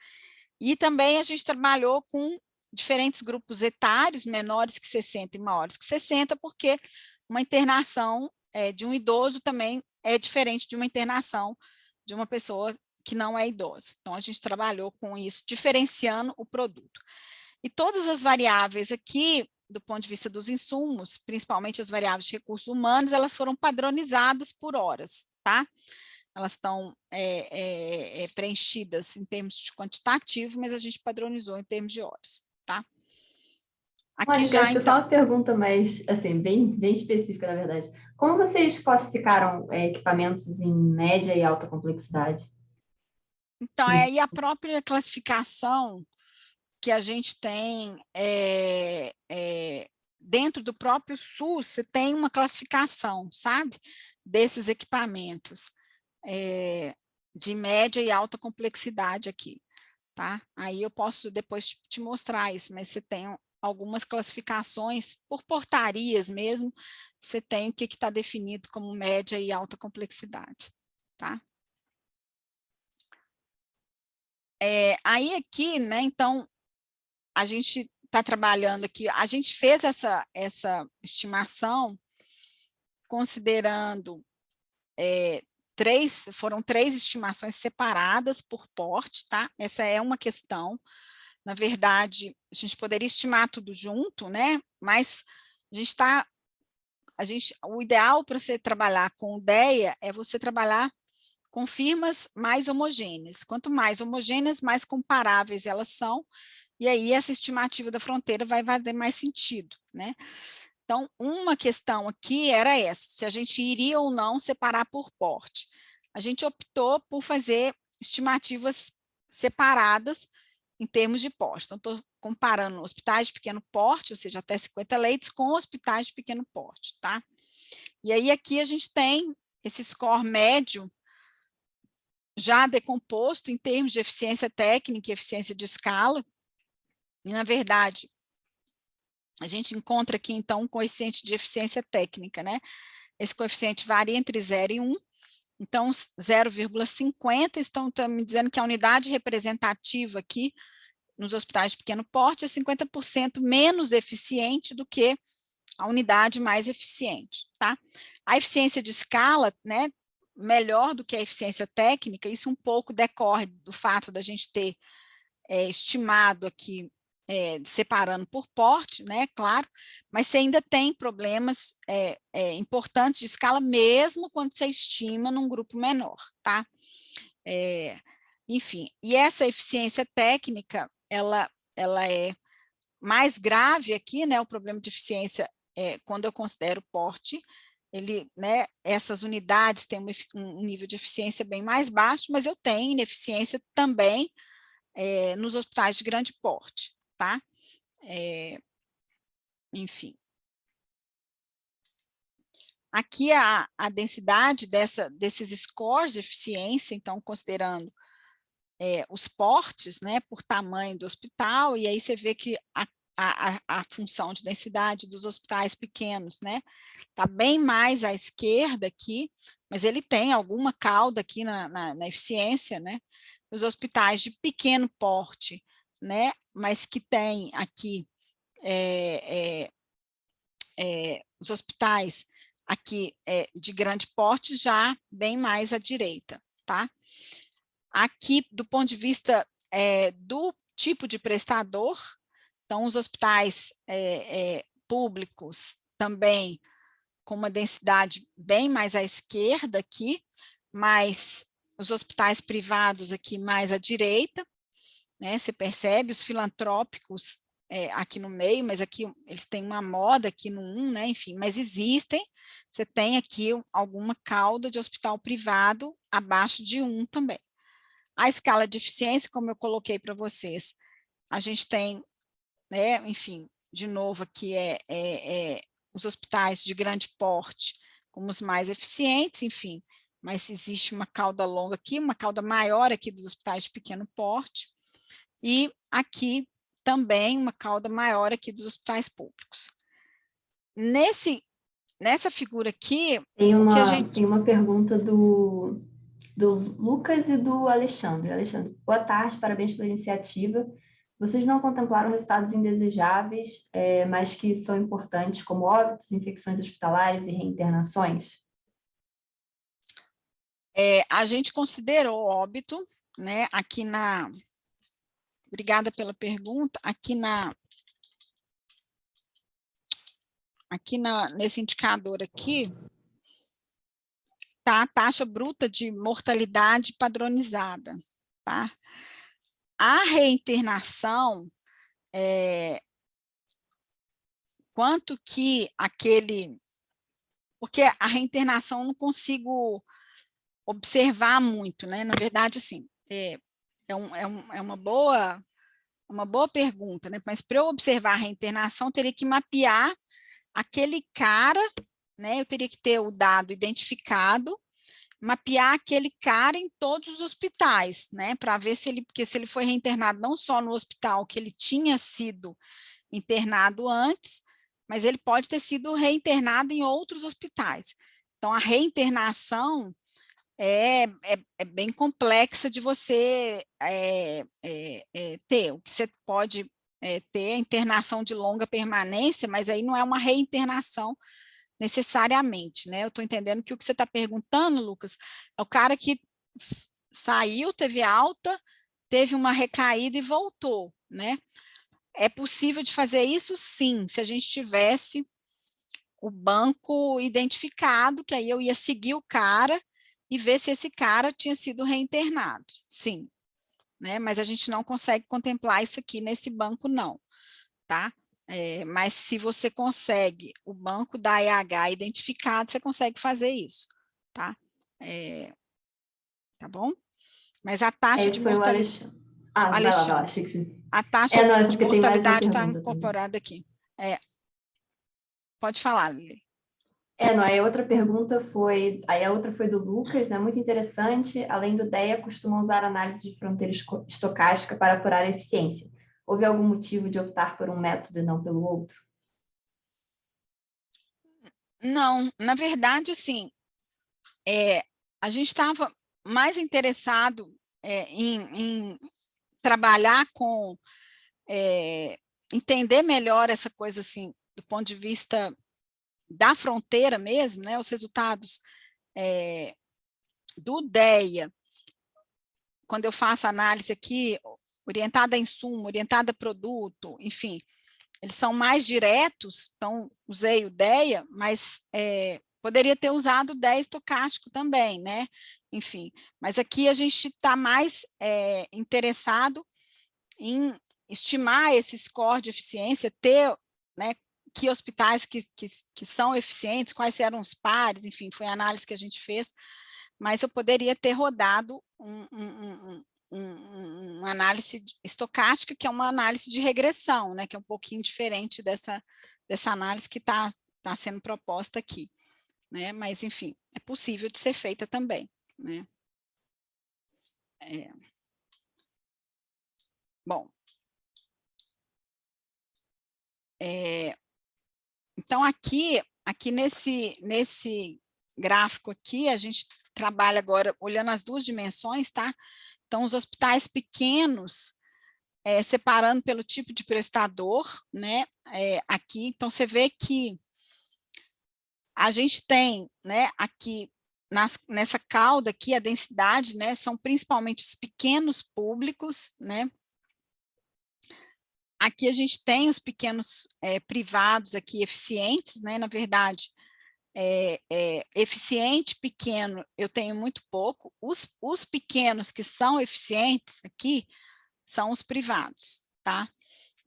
E também a gente trabalhou com diferentes grupos etários, menores que 60 e maiores que 60, porque uma internação de um idoso também é diferente de uma internação de uma pessoa que não é idosa. Então, a gente trabalhou com isso, diferenciando o produto. E todas as variáveis aqui do ponto de vista dos insumos, principalmente as variáveis de recursos humanos, elas foram padronizadas por horas, tá? Elas estão preenchidas em termos de quantitativo, mas a gente padronizou em termos de horas, tá? Aqui Mônica, já, acho que então... só uma pergunta mais, assim, bem específica, na verdade. Como vocês classificaram equipamentos em média e alta complexidade? Então, aí a própria classificação que a gente tem dentro do próprio SUS, você tem uma classificação, sabe? Desses equipamentos de média e alta complexidade aqui, tá? Aí eu posso depois te mostrar isso, mas você tem algumas classificações por portarias mesmo, você tem o que está definido como média e alta complexidade, tá? Aí aqui, né, então, a gente está trabalhando aqui, a gente fez essa estimação considerando foram 3 estimações separadas por porte, tá? Essa é uma questão. Na verdade, a gente poderia estimar tudo junto, né? Mas o ideal para você trabalhar com DEA é você trabalhar com firmas mais homogêneas. Quanto mais homogêneas, mais comparáveis elas são, e aí essa estimativa da fronteira vai fazer mais sentido, né? Então, uma questão aqui era essa, se a gente iria ou não separar por porte. A gente optou por fazer estimativas separadas em termos de porte. Então, estou comparando hospitais de pequeno porte, ou seja, até 50 leitos, com hospitais de pequeno porte, tá? E aí aqui a gente tem esse score médio já decomposto em termos de eficiência técnica e eficiência de escala. E, na verdade, a gente encontra aqui, então, um coeficiente de eficiência técnica, né? Esse coeficiente varia entre 0 e 1, então 0,50, estão me dizendo que a unidade representativa aqui, nos hospitais de pequeno porte, é 50% menos eficiente do que a unidade mais eficiente, tá? A eficiência de escala, né, melhor do que a eficiência técnica, isso um pouco decorre do fato da gente ter estimado aqui, separando por porte, né, claro, mas você ainda tem problemas importantes de escala, mesmo quando você estima num grupo menor, tá? Enfim, e essa eficiência técnica, ela é mais grave aqui, né, o problema de eficiência, quando eu considero porte, né, essas unidades têm um nível de eficiência bem mais baixo, mas eu tenho ineficiência também nos hospitais de grande porte, tá? Enfim. Aqui a densidade desses scores de eficiência, então, considerando os portes, né, por tamanho do hospital, e aí você vê que a função de densidade dos hospitais pequenos, né, está bem mais à esquerda aqui, mas ele tem alguma cauda aqui na eficiência, né? Os hospitais de pequeno porte, né, mas que tem aqui os hospitais aqui de grande porte já bem mais à direita, tá? Aqui, do ponto de vista do tipo de prestador, então, os hospitais públicos também com uma densidade bem mais à esquerda aqui, mas os hospitais privados aqui mais à direita, né? Você percebe os filantrópicos aqui no meio, mas aqui eles têm uma moda aqui no 1, né? Enfim, mas existem, você tem aqui alguma cauda de hospital privado abaixo de 1 também. A escala de eficiência, como eu coloquei para vocês, a gente tem, né, enfim, de novo aqui os hospitais de grande porte como os mais eficientes, enfim, mas existe uma cauda longa aqui, uma cauda maior aqui dos hospitais de pequeno porte, e aqui também uma cauda maior aqui dos hospitais públicos. Nessa figura aqui, tem uma pergunta do Lucas e do Alexandre. Alexandre, boa tarde, parabéns pela iniciativa. Vocês não contemplaram resultados indesejáveis, mas que são importantes, como óbitos, infecções hospitalares e reinternações? A gente considerou óbito, né, aqui obrigada pela pergunta, aqui aqui nesse indicador aqui, tá a taxa bruta de mortalidade padronizada, tá? A reinternação, quanto que porque a reinternação eu não consigo observar muito, né? Na verdade, assim, é uma boa pergunta, né? Mas para eu observar a reinternação, eu teria que mapear aquele cara, né? Eu teria que ter o dado identificado, mapear aquele cara em todos os hospitais, né? Para ver porque se ele foi reinternado não só no hospital que ele tinha sido internado antes, mas ele pode ter sido reinternado em outros hospitais. Então, a reinternação é bem complexa de você ter. O que você pode ter é internação de longa permanência, mas aí não é uma reinternação necessariamente, né? Eu estou entendendo que o que você está perguntando, Lucas, é o cara que saiu, teve alta, teve uma recaída e voltou, né? É possível de fazer isso, sim, se a gente tivesse o banco identificado, que aí eu ia seguir o cara e ver se esse cara tinha sido reinternado, sim, né? Mas a gente não consegue contemplar isso aqui nesse banco, não, tá? Mas se você consegue o banco da AEH identificado, você consegue fazer isso, tá? Tá bom? Mas a taxa de Esse foi o mortalidade... Alexandre. Ah, vai lá, Alexandre, achei que você... a taxa não, é só de porque tem mais uma mortalidade está pergunta também. incorporada aqui. Pode falar, Lili. Não, aí a outra pergunta foi, aí a outra foi do Lucas, né? Muito interessante. Além do DEA, costumam usar análise de fronteira estocástica para apurar a eficiência. Houve algum motivo de optar por um método e não pelo outro? Não, na verdade, assim, a gente estava mais interessado em trabalhar com, entender melhor essa coisa, assim, do ponto de vista da fronteira mesmo, né, os resultados do DEA, quando eu faço análise aqui, orientada a insumo, orientada a produto, enfim, eles são mais diretos, então usei o DEA, mas poderia ter usado o DEA estocástico também, né? Enfim, mas aqui a gente está mais interessado em estimar esse score de eficiência, ter, né, que hospitais que são eficientes, quais eram os pares, enfim, foi a análise que a gente fez, mas eu poderia ter rodado uma análise estocástica, que é uma análise de regressão, né, que é um pouquinho diferente dessa análise que está sendo proposta aqui, né, mas, enfim, é possível de ser feita também, né. Bom, então aqui nesse gráfico aqui, a gente trabalha agora olhando as duas dimensões, tá? Então, os hospitais pequenos, separando pelo tipo de prestador, né? Aqui, então, você vê que a gente tem, né, aqui, nessa cauda aqui, a densidade, né, são principalmente os pequenos públicos, né? Aqui a gente tem os pequenos privados aqui eficientes, né? Na verdade, eficiente, pequeno, eu tenho muito pouco. Os pequenos que são eficientes aqui são os privados, tá?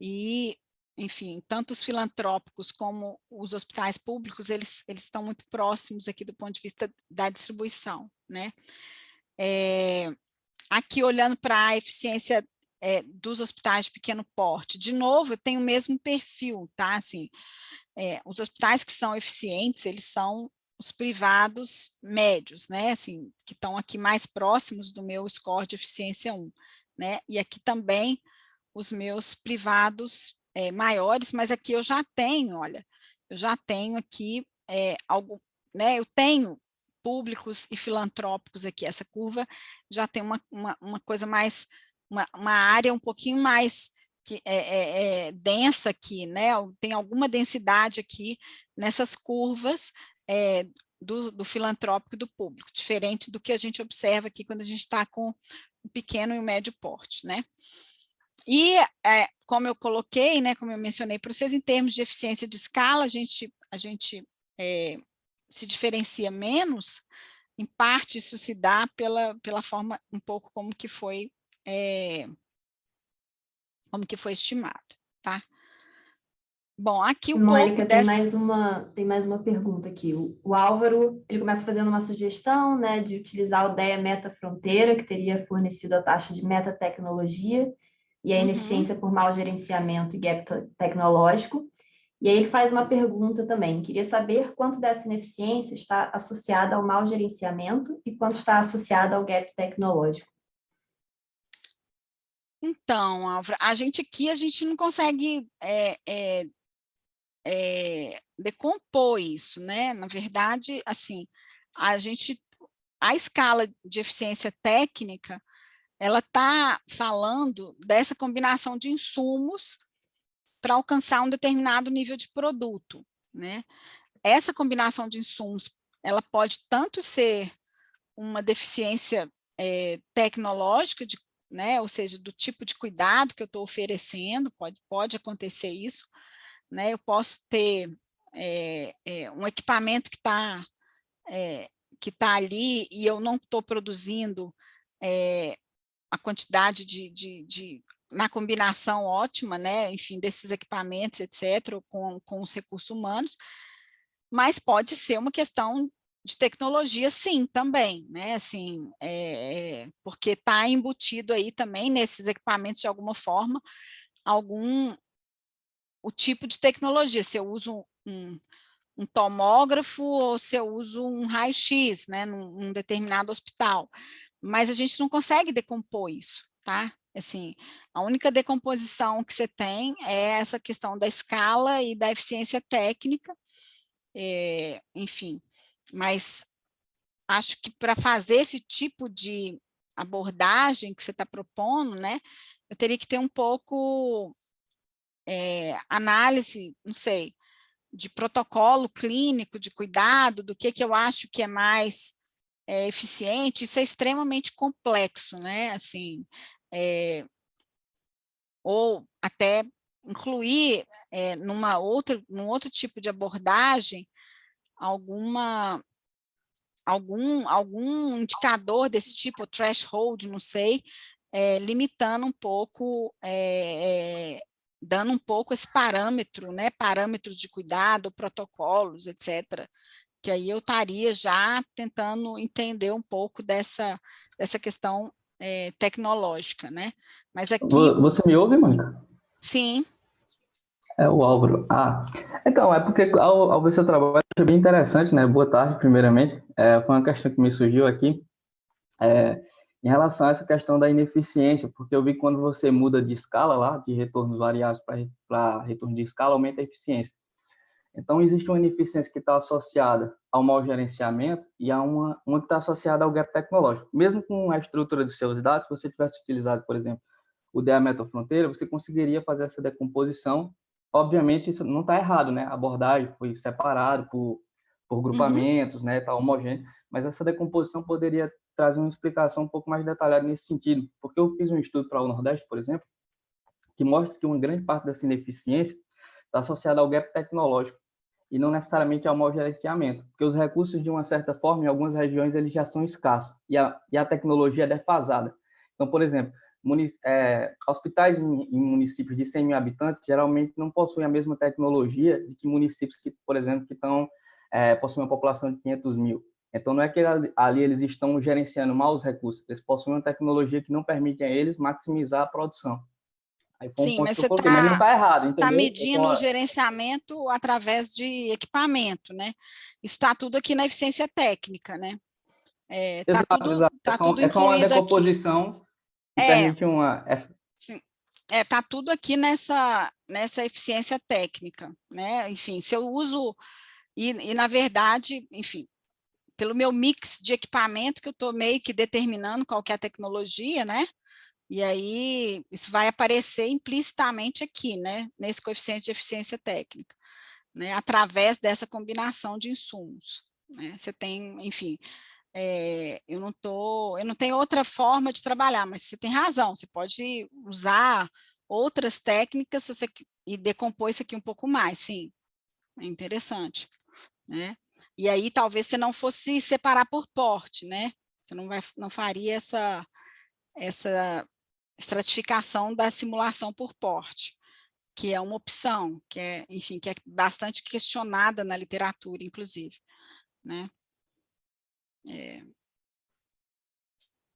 E, enfim, tanto os filantrópicos como os hospitais públicos, eles estão muito próximos aqui do ponto de vista da distribuição, né? Aqui, olhando para a eficiência dos hospitais de pequeno porte, de novo, eu tenho o mesmo perfil, tá? Assim, os hospitais que são eficientes, eles são os privados médios, né, assim, que estão aqui mais próximos do meu score de eficiência 1, né, e aqui também os meus privados maiores, mas aqui eu já tenho, olha, eu já tenho aqui algo, né, eu tenho públicos e filantrópicos aqui, essa curva já tem uma coisa mais, uma área um pouquinho mais que densa aqui, né? Tem alguma densidade aqui nessas curvas do filantrópico e do público, diferente do que a gente observa aqui quando a gente está com o pequeno e o médio porte, né? E, como eu coloquei, né, como eu mencionei para vocês, em termos de eficiência de escala, a gente se diferencia menos. Em parte, isso se dá pela forma um pouco como que foi estimado, tá? Bom, aqui um pouco Mônica, dessa... tem mais uma pergunta aqui. O Álvaro, ele começa fazendo uma sugestão, né, de utilizar o DEA Meta Fronteira, que teria fornecido a taxa de metatecnologia e a Uhum. ineficiência por mau gerenciamento e gap tecnológico. E aí ele faz uma pergunta também. Queria saber quanto dessa ineficiência está associada ao mau gerenciamento e quanto está associada ao gap tecnológico. Então, Álvaro, a gente não consegue decompor isso, né? Na verdade, assim, a escala de eficiência técnica, ela está falando dessa combinação de insumos para alcançar um determinado nível de produto, né? Essa combinação de insumos, ela pode tanto ser uma deficiência tecnológica, né? Ou seja, do tipo de cuidado que eu estou oferecendo, pode acontecer isso, né? Eu posso ter um equipamento que tá ali e eu não estou produzindo a quantidade na combinação ótima, né, enfim, desses equipamentos, etc., com os recursos humanos, mas pode ser uma questão de tecnologia, sim, também, né, assim, porque está embutido aí também nesses equipamentos, de alguma forma, o tipo de tecnologia, se eu uso um tomógrafo ou se eu uso um raio-x, né, num determinado hospital, mas a gente não consegue decompor isso, tá? Assim, a única decomposição que você tem é essa questão da escala e da eficiência técnica, enfim, mas acho que para fazer esse tipo de abordagem que você está propondo, né, eu teria que ter um pouco análise, não sei, de protocolo clínico, de cuidado, do que eu acho que é mais eficiente. Isso é extremamente complexo, né? Assim, ou até incluir num outro tipo de abordagem algum indicador desse tipo, threshold, não sei, limitando um pouco, dando um pouco esse parâmetro, né, parâmetros de cuidado, protocolos, etc., que aí eu estaria já tentando entender um pouco dessa questão tecnológica, né? Mas aqui, Você me ouve, Mônica? sim, É o Álvaro. Então, é porque ao ver seu trabalho, achei bem interessante, né? Boa tarde, primeiramente. Foi uma questão que me surgiu aqui, em relação a essa questão da ineficiência, porque eu vi que quando você muda de escala lá, de retornos variáveis para retorno de escala, aumenta a eficiência. Então, existe uma ineficiência que está associada ao mau gerenciamento e há uma que está associada ao gap tecnológico. Mesmo com a estrutura dos seus dados, se você tivesse utilizado, por exemplo, o DA Fronteira, você conseguiria fazer essa decomposição. Obviamente, isso não está errado, né? A abordagem foi separada por uhum, grupamentos, né? Está homogêneo, mas essa decomposição poderia trazer uma explicação um pouco mais detalhada nesse sentido, porque eu fiz um estudo para o Nordeste, por exemplo, que mostra que uma grande parte dessa ineficiência está associada ao gap tecnológico e não necessariamente ao mau gerenciamento, porque os recursos, de uma certa forma, em algumas regiões, eles já são escassos e a tecnologia é defasada. Então, por exemplo, hospitais em municípios de 100 mil habitantes geralmente não possuem a mesma tecnologia de que municípios que, por exemplo, que possuem uma população de 500 mil. Então, não é que ali eles estão gerenciando mal os recursos, eles possuem uma tecnologia que não permite a eles maximizar a produção. Aí foi um sim, ponto mas que eu coloquei, mas não está errado, você tá entendeu? medindo o gerenciamento através de equipamento, né? Isso está tudo aqui na eficiência técnica, né? Exato, exato. Tá tudo É só uma incluído aqui. decomposição que É, permite uma. sim, tá tudo aqui nessa eficiência técnica, né? Enfim, se eu uso, na verdade, enfim, pelo meu mix de equipamento que eu estou meio que determinando qual que é a tecnologia, né? E aí isso vai aparecer implicitamente aqui, né? Nesse coeficiente de eficiência técnica, né? Através dessa combinação de insumos, né? Você tem, enfim, eu não tenho outra forma de trabalhar, mas você tem razão, você pode usar outras técnicas se você, e decompor isso aqui um pouco mais, sim, é interessante, né? E aí talvez você não fosse separar por porte, né? Você não faria essa estratificação da simulação por porte, que é uma opção, que é, enfim, que é bastante questionada na literatura, inclusive, né?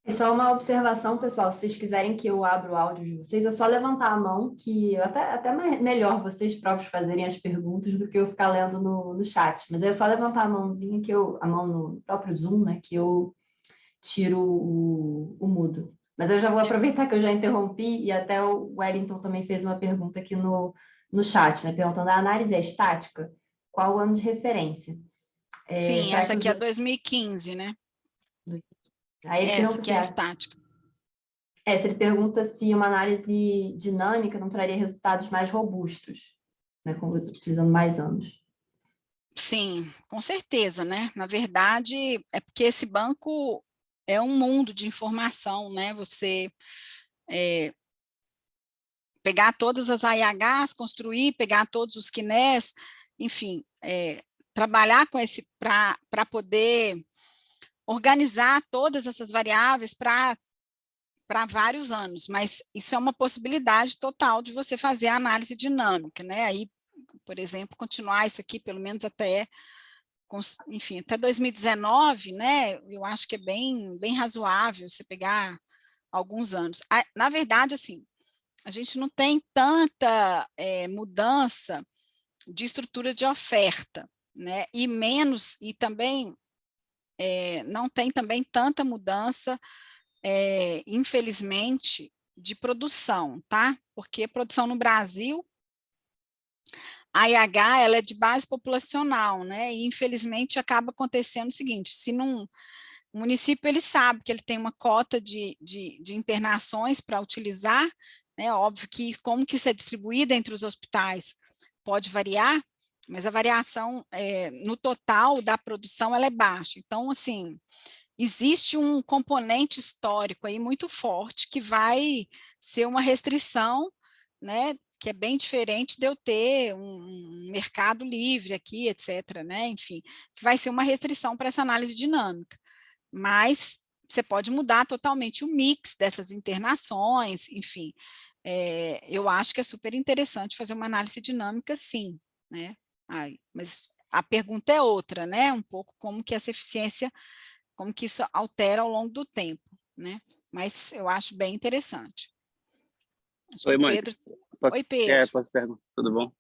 É só uma observação, pessoal. Se vocês quiserem que eu abra o áudio de vocês, é só levantar a mão, que até melhor vocês próprios fazerem as perguntas do que eu ficar lendo no chat. Mas é só levantar a mãozinha, a mão no próprio Zoom, né, que eu tiro o mudo. Mas eu já vou aproveitar que eu já interrompi, e até o Wellington também fez uma pergunta aqui no chat, né, perguntando: a análise é estática? Qual o ano de referência? Sim, Será essa que aqui é 2015, né? Aí ele Essa pergunta aqui se é estática. se ele pergunta se uma análise dinâmica não traria resultados mais robustos, né, utilizando mais anos. Sim, com certeza, né? Na verdade, é porque esse banco é um mundo de informação, né? Você pegar todas as AIHs, construir, pegar todos os QNES, enfim, trabalhar com esse para poder organizar todas essas variáveis para vários anos, mas isso é uma possibilidade total de você fazer a análise dinâmica, né? Aí, por exemplo, continuar isso aqui pelo menos até, enfim, até 2019, né? Eu acho que é bem razoável você pegar alguns anos. Na verdade, assim, a gente não tem tanta mudança de estrutura de oferta, né? E também não tem também tanta mudança, infelizmente, de produção, tá? Porque produção no Brasil, a IH, ela é de base populacional, né? E infelizmente acaba acontecendo o seguinte: se não, o município ele sabe que ele tem uma cota de internações para utilizar, né? Óbvio que como que isso é distribuído entre os hospitais pode variar, mas a variação no total da produção ela é baixa. Então, assim, existe um componente histórico aí muito forte que vai ser uma restrição, né, que é bem diferente de eu ter um mercado livre aqui, etc., né, enfim, que vai ser uma restrição para essa análise dinâmica. Mas você pode mudar totalmente o mix dessas internações, enfim, eu acho que é super interessante fazer uma análise dinâmica, sim, né, mas a pergunta é outra, né, um pouco como que essa eficiência, como que isso altera ao longo do tempo, né? Mas eu acho bem interessante. Acho que Oi, o Mônica. Pedro... Oi, Pedro. Posso perguntar? Tudo bom?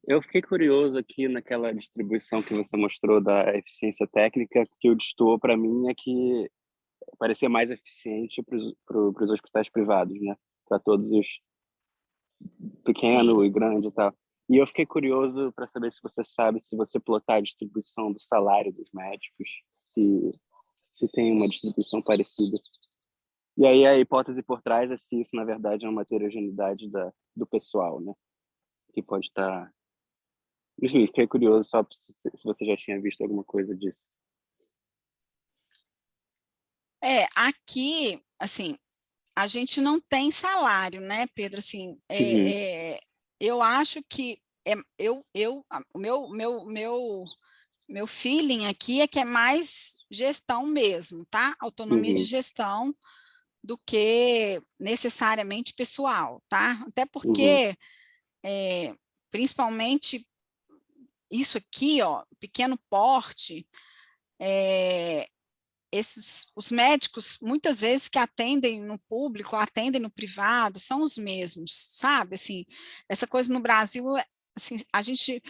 Eu fiquei curioso aqui naquela distribuição que você mostrou da eficiência técnica, que o destoou para mim é que parecia mais eficiente para os hospitais privados, né? Para todos os pequeno Sim. e grande e tal. E eu fiquei curioso para saber se você sabe, se você plotar a distribuição do salário dos médicos, se tem uma distribuição parecida. E aí a hipótese por trás é se isso, na verdade, é uma heterogeneidade do pessoal, né? Que pode estar... Enfim, fiquei curioso só se você já tinha visto alguma coisa disso. Aqui, assim, a gente não tem salário, né, Pedro? Assim, Uhum. eu acho que o meu feeling aqui é que é mais gestão mesmo, tá? Autonomia de Uhum. gestão do que necessariamente pessoal, tá? Até Uhum. porque, principalmente isso aqui, ó, pequeno porte, os médicos, muitas vezes, que atendem no público, atendem no privado, são os mesmos, sabe? Assim, essa coisa no Brasil, assim, a gente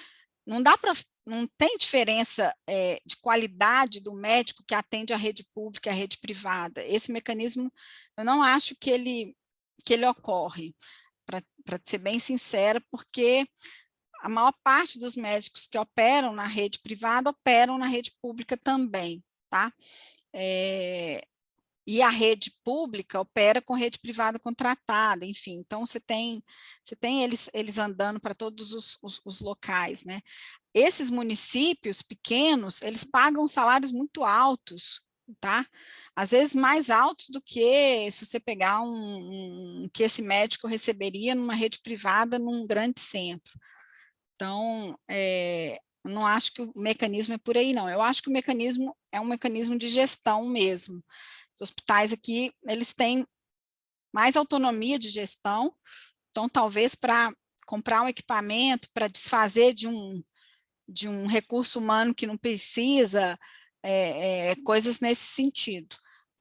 não dá para, não tem diferença de qualidade do médico que atende a rede pública e a rede privada. Esse mecanismo, eu não acho que ele ocorre, para ser bem sincera, porque a maior parte dos médicos que operam na rede privada operam na rede pública também, tá? E e a rede pública opera com rede privada contratada, enfim, então você tem eles andando para todos os locais, né? Esses municípios pequenos, eles pagam salários muito altos, tá? Às vezes mais altos do que se você pegar que esse médico receberia numa rede privada num grande centro. Então, eu não acho que o mecanismo é por aí, não. Eu acho que o mecanismo é um mecanismo de gestão mesmo. Os hospitais aqui, eles têm mais autonomia de gestão, então talvez para comprar um equipamento, para desfazer de um recurso humano que não precisa, coisas nesse sentido.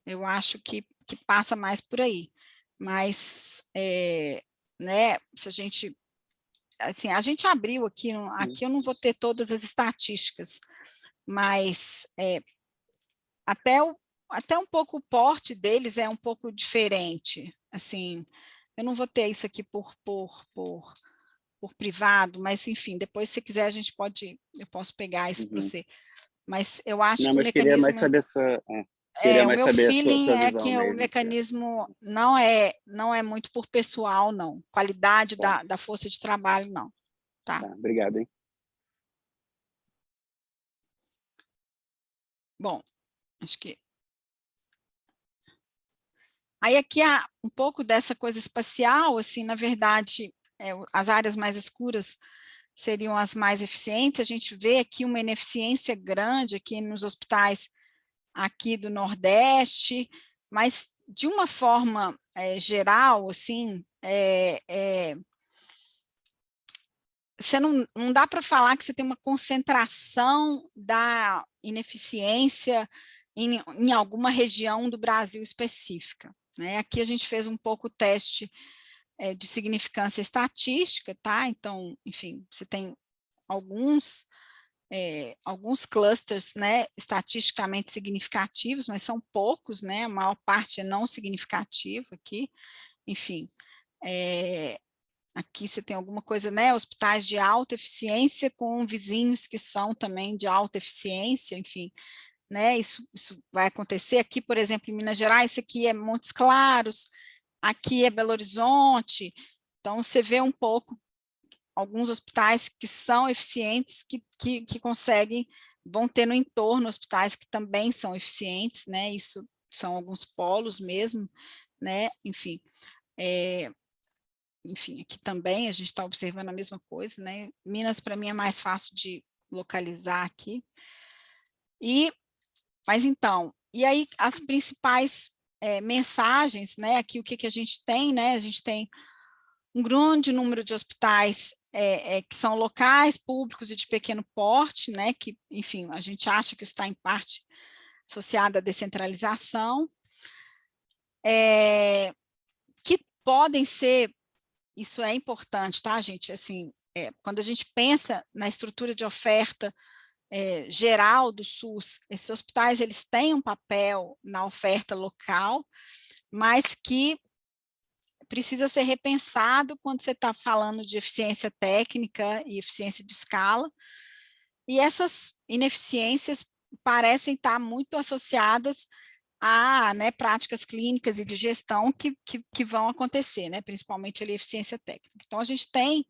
Eu acho que passa mais por aí. Mas, né, se a gente... Assim, a gente abriu aqui eu não vou ter todas as estatísticas, mas até um pouco o porte deles é um pouco diferente. Assim, eu não vou ter isso aqui por privado, mas enfim, depois se quiser eu posso pegar isso para você. Mas eu acho Não, que o mas queria mais mecanismo... saber a sua... Queria o mais meu saber a feeling sua é visão que o mesmo. mecanismo não é muito por pessoal, não. Qualidade da força de trabalho, não. Tá. Obrigado, hein? Bom, acho que... Aí aqui há um pouco dessa coisa espacial, assim, na verdade, as áreas mais escuras seriam as mais eficientes. A gente vê aqui uma ineficiência grande aqui nos hospitais aqui do Nordeste, mas de uma forma geral, assim, você não dá para falar que você tem uma concentração da ineficiência em alguma região do Brasil específica, né? Aqui a gente fez um pouco o teste de significância estatística, tá? Então, enfim, você tem alguns clusters, né, estatisticamente significativos, mas são poucos, né? A maior parte é não significativo aqui, enfim. Aqui você tem alguma coisa, né, hospitais de alta eficiência com vizinhos que são também de alta eficiência, enfim, né, isso vai acontecer. Aqui, por exemplo, em Minas Gerais, isso aqui é Montes Claros, aqui é Belo Horizonte, então você vê um pouco alguns hospitais que são eficientes, que conseguem, vão ter no entorno hospitais que também são eficientes, né, isso são alguns polos mesmo, né, enfim, aqui também a gente está observando a mesma coisa, né? Minas, para mim, é mais fácil de localizar aqui. Mas então, e aí as principais mensagens, né? Aqui o que a gente tem, né? A gente tem um grande número de hospitais que são locais, públicos e de pequeno porte, né? Que, enfim, a gente acha que está em parte associada à descentralização, que podem ser... Isso é importante, tá, gente? Assim, quando a gente pensa na estrutura de oferta geral do SUS, esses hospitais, eles têm um papel na oferta local, mas que precisa ser repensado quando você está falando de eficiência técnica e eficiência de escala, e essas ineficiências parecem estar muito associadas a, né, práticas clínicas e de gestão que vão acontecer, né, principalmente ali, eficiência técnica. Então, a gente tem,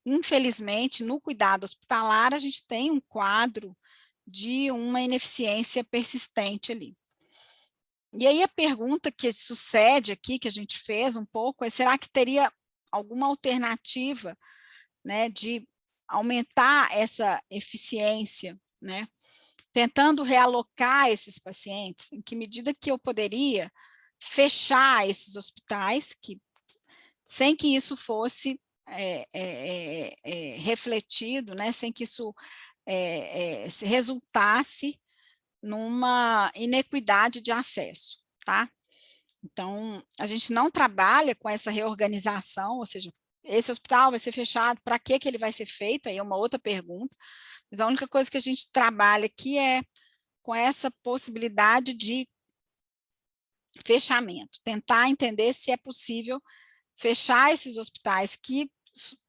infelizmente, no cuidado hospitalar, a gente tem um quadro de uma ineficiência persistente ali. E aí a pergunta que sucede aqui, que a gente fez um pouco, é: será que teria alguma alternativa, né, de aumentar essa eficiência, né, tentando realocar esses pacientes? Em que medida que eu poderia fechar esses hospitais, sem que isso fosse refletido, né, sem que isso se resultasse numa inequidade de acesso, tá? Então, a gente não trabalha com essa reorganização, ou seja, esse hospital vai ser fechado, para que ele vai ser feito? Aí é uma outra pergunta, mas a única coisa que a gente trabalha aqui é com essa possibilidade de fechamento, tentar entender se é possível fechar esses hospitais que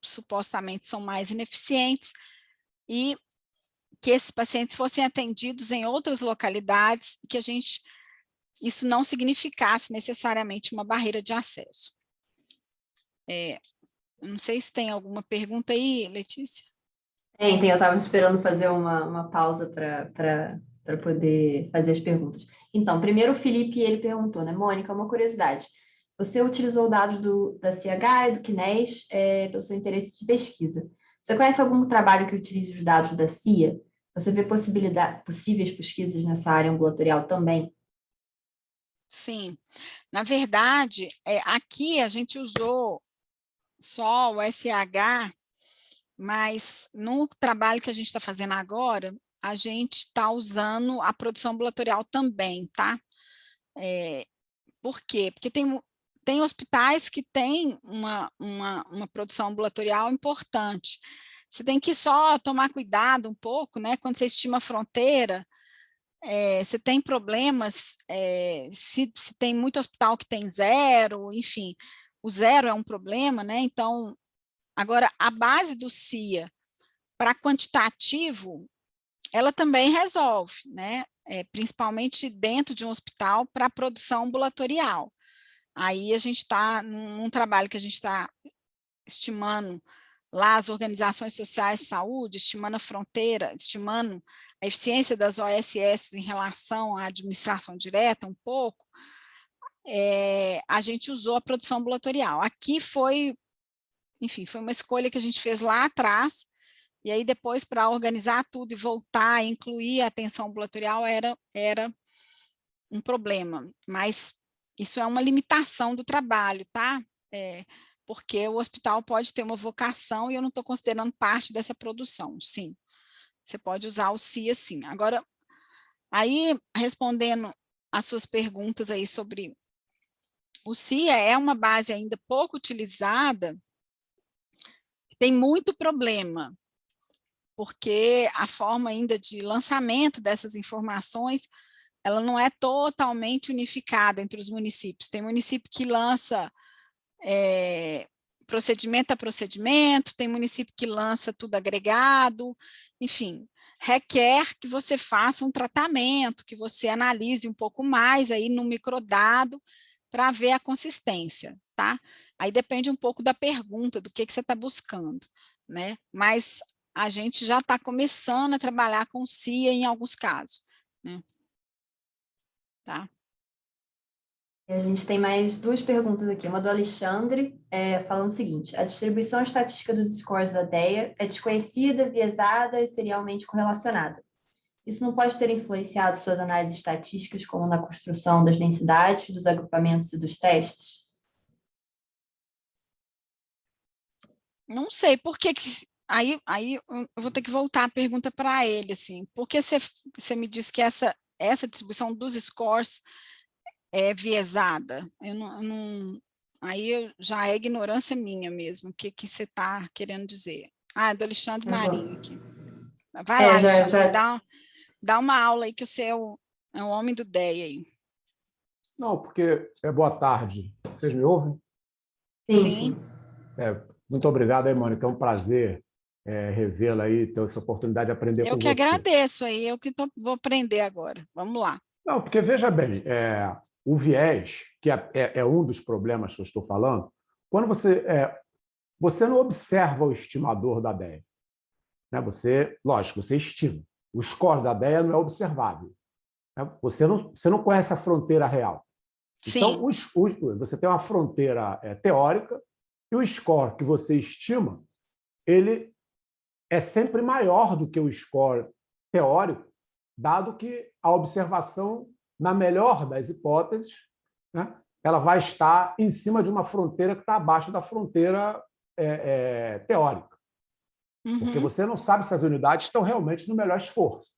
supostamente são mais ineficientes e que esses pacientes fossem atendidos em outras localidades, que a gente isso não significasse necessariamente uma barreira de acesso. Não sei se tem alguma pergunta aí, Letícia. Tem, eu estava esperando fazer uma pausa para poder fazer as perguntas. Então, primeiro o Felipe, ele perguntou, né, Mônica, uma curiosidade. Você utilizou dados da CH e do CNES pelo seu interesse de pesquisa. Você conhece algum trabalho que utilize os dados da CIA? Você vê possíveis pesquisas nessa área ambulatorial também? Sim, na verdade, aqui a gente usou só o SH, mas no trabalho que a gente está fazendo agora, a gente está usando a produção ambulatorial também, tá? Por quê? Porque tem hospitais que têm uma produção ambulatorial importante. Você tem que só tomar cuidado um pouco, né? Quando você estima a fronteira, você tem problemas, se tem muito hospital que tem zero, enfim, o zero é um problema, né? Então, agora, a base do CIA para quantitativo, ela também resolve, né? Principalmente dentro de um hospital para produção ambulatorial. Aí a gente está num trabalho que a gente está estimando lá as organizações sociais de saúde, estimando a fronteira, estimando a eficiência das OSS em relação à administração direta um pouco, a gente usou a produção ambulatorial. Aqui foi, enfim, foi uma escolha que a gente fez lá atrás, e aí depois para organizar tudo e voltar a incluir a atenção ambulatorial era um problema, mas isso é uma limitação do trabalho, tá? Porque o hospital pode ter uma vocação e eu não estou considerando parte dessa produção, sim. Você pode usar o CIA, sim. Agora, aí, respondendo as suas perguntas aí sobre o CIA, é uma base ainda pouco utilizada, tem muito problema, porque a forma ainda de lançamento dessas informações, ela não é totalmente unificada entre os municípios. Tem município que lança procedimento a procedimento, tem município que lança tudo agregado, enfim, requer que você faça um tratamento, que você analise um pouco mais aí no microdado para ver a consistência, tá? Aí depende um pouco da pergunta, do que você está buscando, né? Mas a gente já está começando a trabalhar com CIA em alguns casos, né? Tá? E a gente tem mais duas perguntas aqui. Uma do Alexandre, falando o seguinte: a distribuição estatística dos scores da DEA é desconhecida, viesada e serialmente correlacionada. Isso não pode ter influenciado suas análises estatísticas, como na construção das densidades, dos agrupamentos e dos testes? Não sei, por que aí eu vou ter que voltar a pergunta para ele, assim, porque você me disse que essa distribuição dos scores é viesada? Aí já é ignorância minha mesmo, o que você está querendo dizer. Ah, é do Alexandre Marinho aqui. Vai lá, Alexandre, dá uma aula aí que você é o homem do DEA aí. Não, porque boa tarde. Vocês me ouvem? Sim. Muito obrigado aí, Mônica. É um prazer revê-la aí, ter essa oportunidade de aprender com você. Eu que agradeço aí, eu que vou aprender agora. Vamos lá. Não, porque, veja bem, o viés, que é um dos problemas que eu estou falando, quando você não observa o estimador da DEA, né? Lógico, você estima. O score da DEA não é observável. Né? Você não conhece a fronteira real. Sim. Então, você tem uma fronteira teórica e o score que você estima, ele é sempre maior do que o score teórico, dado que a observação, na melhor das hipóteses, né, ela vai estar em cima de uma fronteira que está abaixo da fronteira teórica. Uhum. Porque você não sabe se as unidades estão realmente no melhor esforço.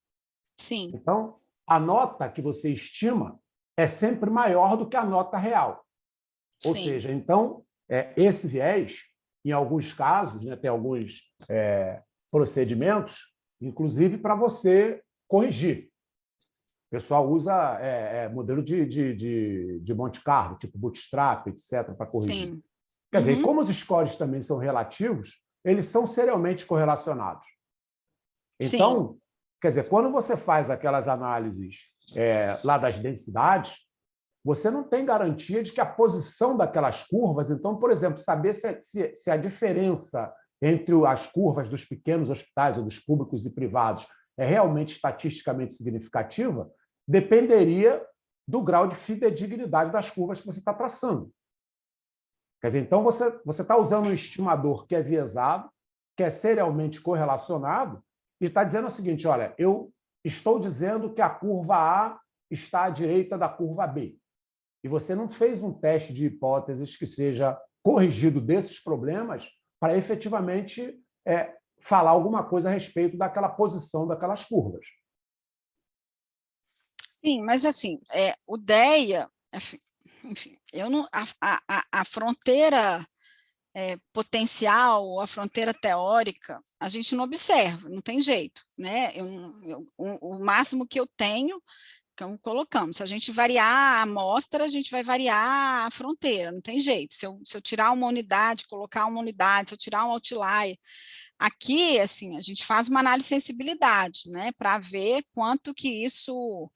Sim. Então, a nota que você estima é sempre maior do que a nota real. Ou Sim. seja, então, esse viés, em alguns casos, né, tem alguns procedimentos, inclusive para você corrigir. O pessoal usa modelo de Monte Carlo, tipo Bootstrap, etc., para corrigir. Sim. Quer dizer, como os scores também são relativos, eles são serialmente correlacionados. Então, quer dizer, quando você faz aquelas análises lá das densidades, você não tem garantia de que a posição daquelas curvas, então, por exemplo, saber se a diferença entre as curvas dos pequenos hospitais ou dos públicos e privados é realmente estatisticamente significativa, dependeria do grau de fidedignidade das curvas que você está traçando. Quer dizer, então você está usando um estimador que é viesado, que é serialmente correlacionado, e está dizendo o seguinte, olha, eu estou dizendo que a curva A está à direita da curva B. E você não fez um teste de hipóteses que seja corrigido desses problemas para efetivamente falar alguma coisa a respeito daquela posição daquelas curvas. Sim, mas assim, o DEA, enfim, eu não, a fronteira potencial, a fronteira teórica, a gente não observa, não tem jeito, né? O máximo que eu tenho, então colocamos, se a gente variar a amostra, a gente vai variar a fronteira, não tem jeito. Se eu tirar uma unidade, colocar uma unidade, se eu tirar um outlier, aqui, assim, a gente faz uma análise de sensibilidade, né, para ver quanto que isso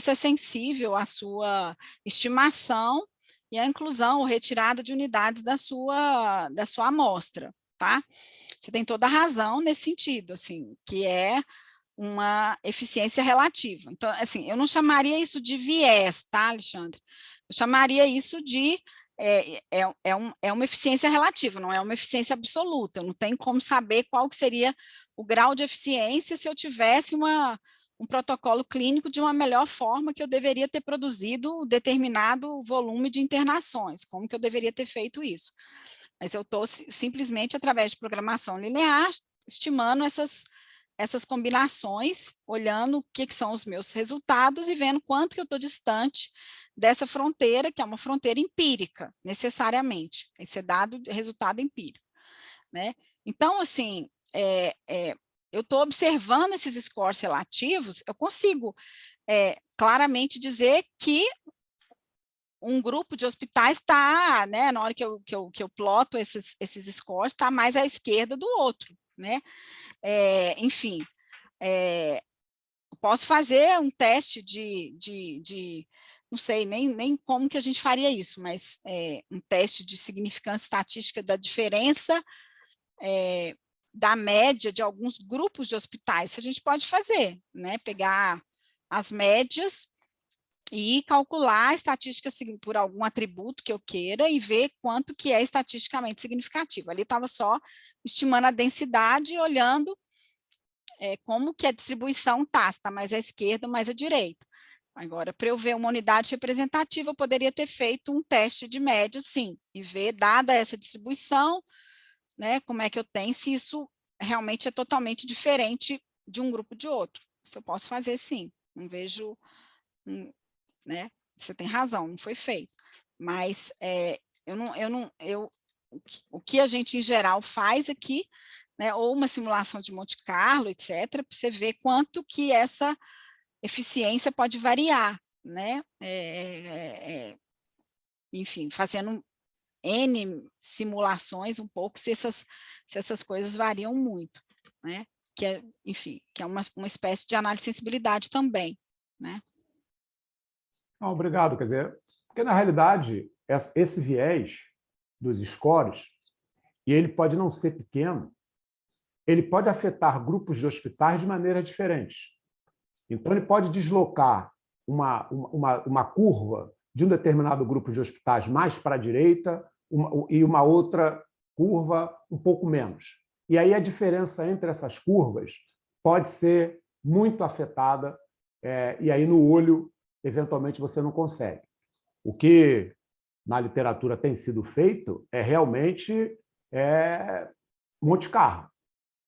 é sensível à sua estimação e à inclusão ou retirada de unidades da sua amostra, tá? Você tem toda a razão nesse sentido, assim, que é uma eficiência relativa. Então, assim, eu não chamaria isso de viés, tá, Alexandre? Eu chamaria isso de uma eficiência relativa, não é uma eficiência absoluta. Eu não tenho como saber qual que seria o grau de eficiência se eu tivesse um protocolo clínico de uma melhor forma que eu deveria ter produzido determinado volume de internações, como que eu deveria ter feito isso. Mas eu estou simplesmente, através de programação linear, estimando essas combinações, olhando o que são os meus resultados e vendo quanto que eu estou distante dessa fronteira, que é uma fronteira empírica, necessariamente. Esse é dado resultado empírico, né? Então, assim, eu estou observando esses scores relativos, eu consigo claramente dizer que um grupo de hospitais está, né, na hora que eu ploto esses scores, está mais à esquerda do outro, né? Enfim, posso fazer um teste não sei nem como que a gente faria isso, mas um teste de significância estatística da diferença da média de alguns grupos de hospitais, a gente pode fazer, né? Pegar as médias e calcular a estatística por algum atributo que eu queira e ver quanto que é estatisticamente significativo. Ali estava só estimando a densidade e olhando como que a distribuição está mais à esquerda ou mais à direita. Agora, para eu ver uma unidade representativa, eu poderia ter feito um teste de média, sim, e ver, dada essa distribuição, né, como é que eu tenho, se isso realmente é totalmente diferente de um grupo de outro. Isso eu posso fazer, sim. Não vejo, né, você tem razão, não foi feito. Mas o que a gente, em geral, faz aqui, né, ou uma simulação de Monte Carlo, etc., para você ver quanto que essa eficiência pode variar, né? Enfim, fazendo N simulações um pouco, se essas coisas variam muito, né? Enfim, que é uma espécie de análise de sensibilidade também, né? Não, obrigado. Quer dizer, porque, na realidade, esse viés dos scores, e ele pode não ser pequeno, ele pode afetar grupos de hospitais de maneiras diferentes. Então, ele pode deslocar uma curva de um determinado grupo de hospitais mais para a direita e uma outra curva um pouco menos. E aí a diferença entre essas curvas pode ser muito afetada, e aí no olho, eventualmente, você não consegue. O que na literatura tem sido feito é realmente Monte Carlo.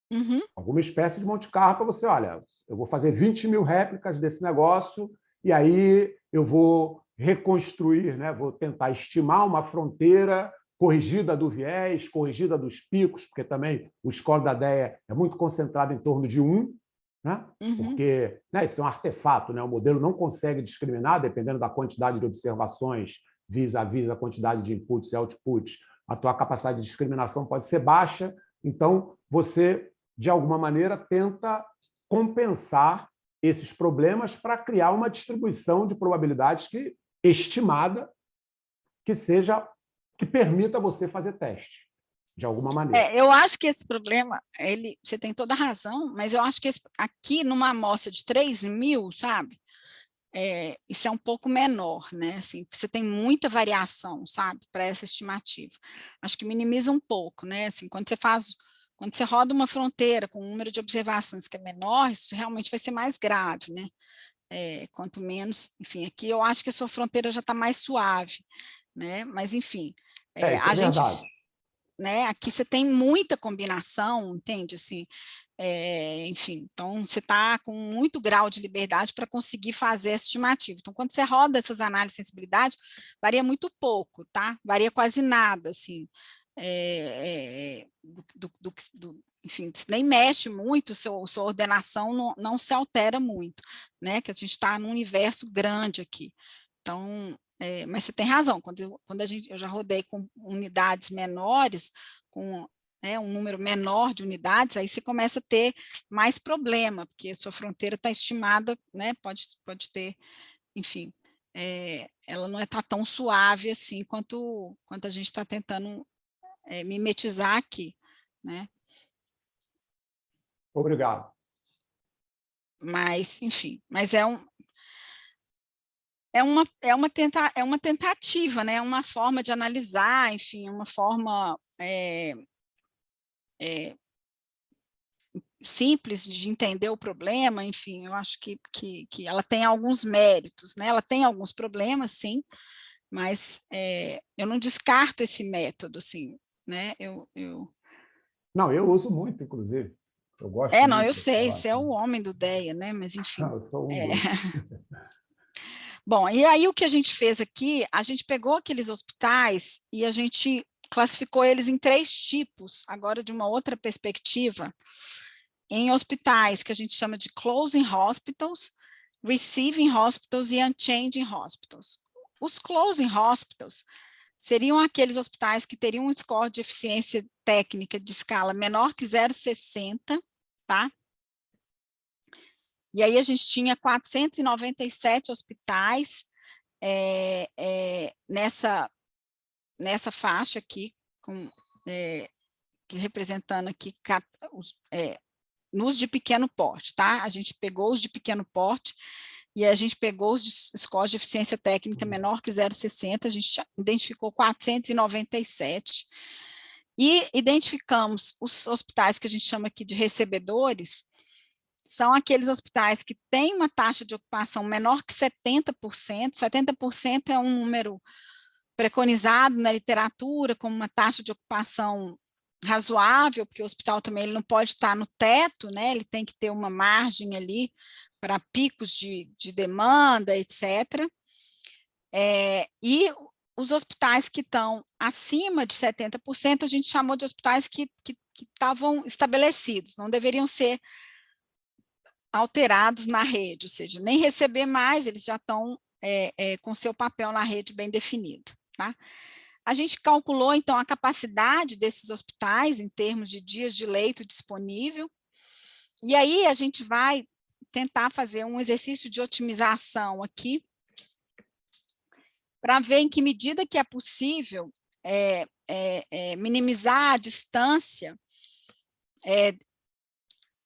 Uhum. Alguma espécie de Monte Carlo para você, olha, eu vou fazer 20.000 réplicas desse negócio e aí eu vou reconstruir, né? Vou tentar estimar uma fronteira corrigida do viés, corrigida dos picos, porque também o score da DEA é muito concentrado em torno de 1, né? Porque isso é um artefato, né? O modelo não consegue discriminar, dependendo da quantidade de observações vis-à-vis a quantidade de inputs e outputs, a tua capacidade de discriminação pode ser baixa, então você, de alguma maneira, tenta compensar esses problemas para criar uma distribuição de probabilidades que estimada que permita você fazer teste, de alguma maneira. Eu acho que esse problema, você tem toda a razão, mas eu acho que aqui numa amostra de 3.000, sabe? Isso é um pouco menor, né? Assim, você tem muita variação, sabe? Para essa estimativa. Acho que minimiza um pouco, né? Assim, quando você roda uma fronteira com um número de observações que é menor, isso realmente vai ser mais grave, né? Quanto menos, enfim, aqui eu acho que a sua fronteira já está mais suave, né? Mas, enfim, Isso é verdade. né, aqui você tem muita combinação, entende? Assim, enfim, então você está com muito grau de liberdade para conseguir fazer essa estimativa. Então, quando você roda essas análises de sensibilidade, varia muito pouco, tá? Varia quase nada, assim, enfim, nem mexe muito, sua ordenação não se altera muito, né? Que a gente está num universo grande aqui. Então, mas você tem razão, quando eu já rodei com unidades menores, com um número menor de unidades, aí você começa a ter mais problema, porque a sua fronteira está estimada, né, pode ter, enfim, ela não está tão suave assim quanto a gente está tentando mimetizar aqui, né? Obrigado. Mas, enfim, mas é uma tentativa, né? Uma forma de analisar, enfim, uma forma simples de entender o problema, enfim, eu acho que ela tem alguns méritos, né? Ela tem alguns problemas, sim, mas eu não descarto esse método, assim, né? Não, eu uso muito, inclusive. Eu gosto não, muito eu de sei, falar você é assim. o homem do DEA, né? Mas, enfim. Não, eu sou um dos. Bom, e aí o que a gente fez aqui, a gente pegou aqueles hospitais e a gente classificou eles em 3 tipos, agora de uma outra perspectiva, em hospitais que a gente chama de closing hospitals, receiving hospitals e unchanging hospitals. Os closing hospitals seriam aqueles hospitais que teriam um score de eficiência técnica de escala menor que 0,60, tá? E aí a gente tinha 497 hospitais nessa faixa aqui, representando aqui nos de pequeno porte, tá? A gente pegou os de pequeno porte e a gente pegou os de scores de eficiência técnica menor que 0,60, a gente identificou 497 e identificamos os hospitais que a gente chama aqui de recebedores, são aqueles hospitais que têm uma taxa de ocupação menor que 70%, 70% é um número preconizado na literatura como uma taxa de ocupação razoável, porque o hospital também ele não pode estar no teto, né? Ele tem que ter uma margem ali para picos de demanda, etc. E os hospitais que estão acima de 70%, a gente chamou de hospitais que estavam estabelecidos, não deveriam ser alterados na rede, ou seja, nem receber mais, eles já estão com seu papel na rede bem definido, tá? A gente calculou, então, a capacidade desses hospitais em termos de dias de leito disponível, e aí a gente vai tentar fazer um exercício de otimização aqui, para ver em que medida que é possível minimizar a distância,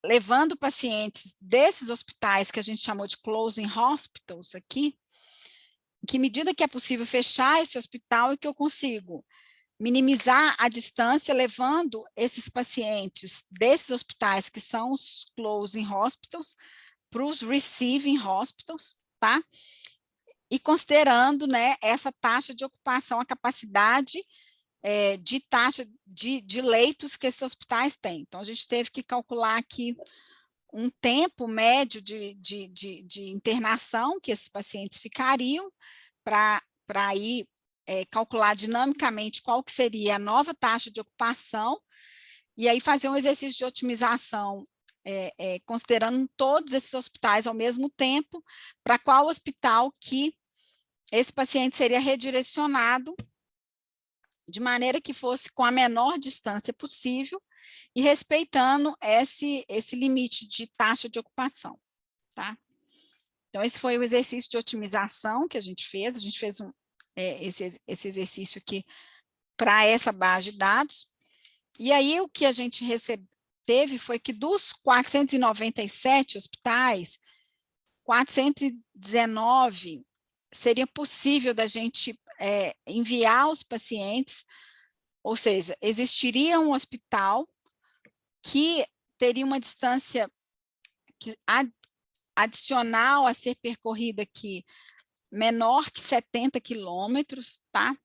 levando pacientes desses hospitais que a gente chamou de closing hospitals aqui, em que medida que é possível fechar esse hospital e que eu consigo minimizar a distância, levando esses pacientes desses hospitais, que são os closing hospitals, para os receiving hospitals, tá? E considerando, né, essa taxa de ocupação, a capacidade de taxa de leitos que esses hospitais têm. Então, a gente teve que calcular aqui um tempo médio de internação que esses pacientes ficariam, para aí calcular dinamicamente qual que seria a nova taxa de ocupação, e aí fazer um exercício de otimização, considerando todos esses hospitais ao mesmo tempo, para qual hospital que esse paciente seria redirecionado de maneira que fosse com a menor distância possível e respeitando esse limite de taxa de ocupação, tá? Então, esse foi o exercício de otimização que a gente fez esse exercício aqui para essa base de dados, e aí o que a gente teve foi que dos 497 hospitais, 419 seria possível da gente enviar os pacientes, ou seja, existiria um hospital que teria uma distância adicional a ser percorrida aqui, menor que 70 quilômetros, tá?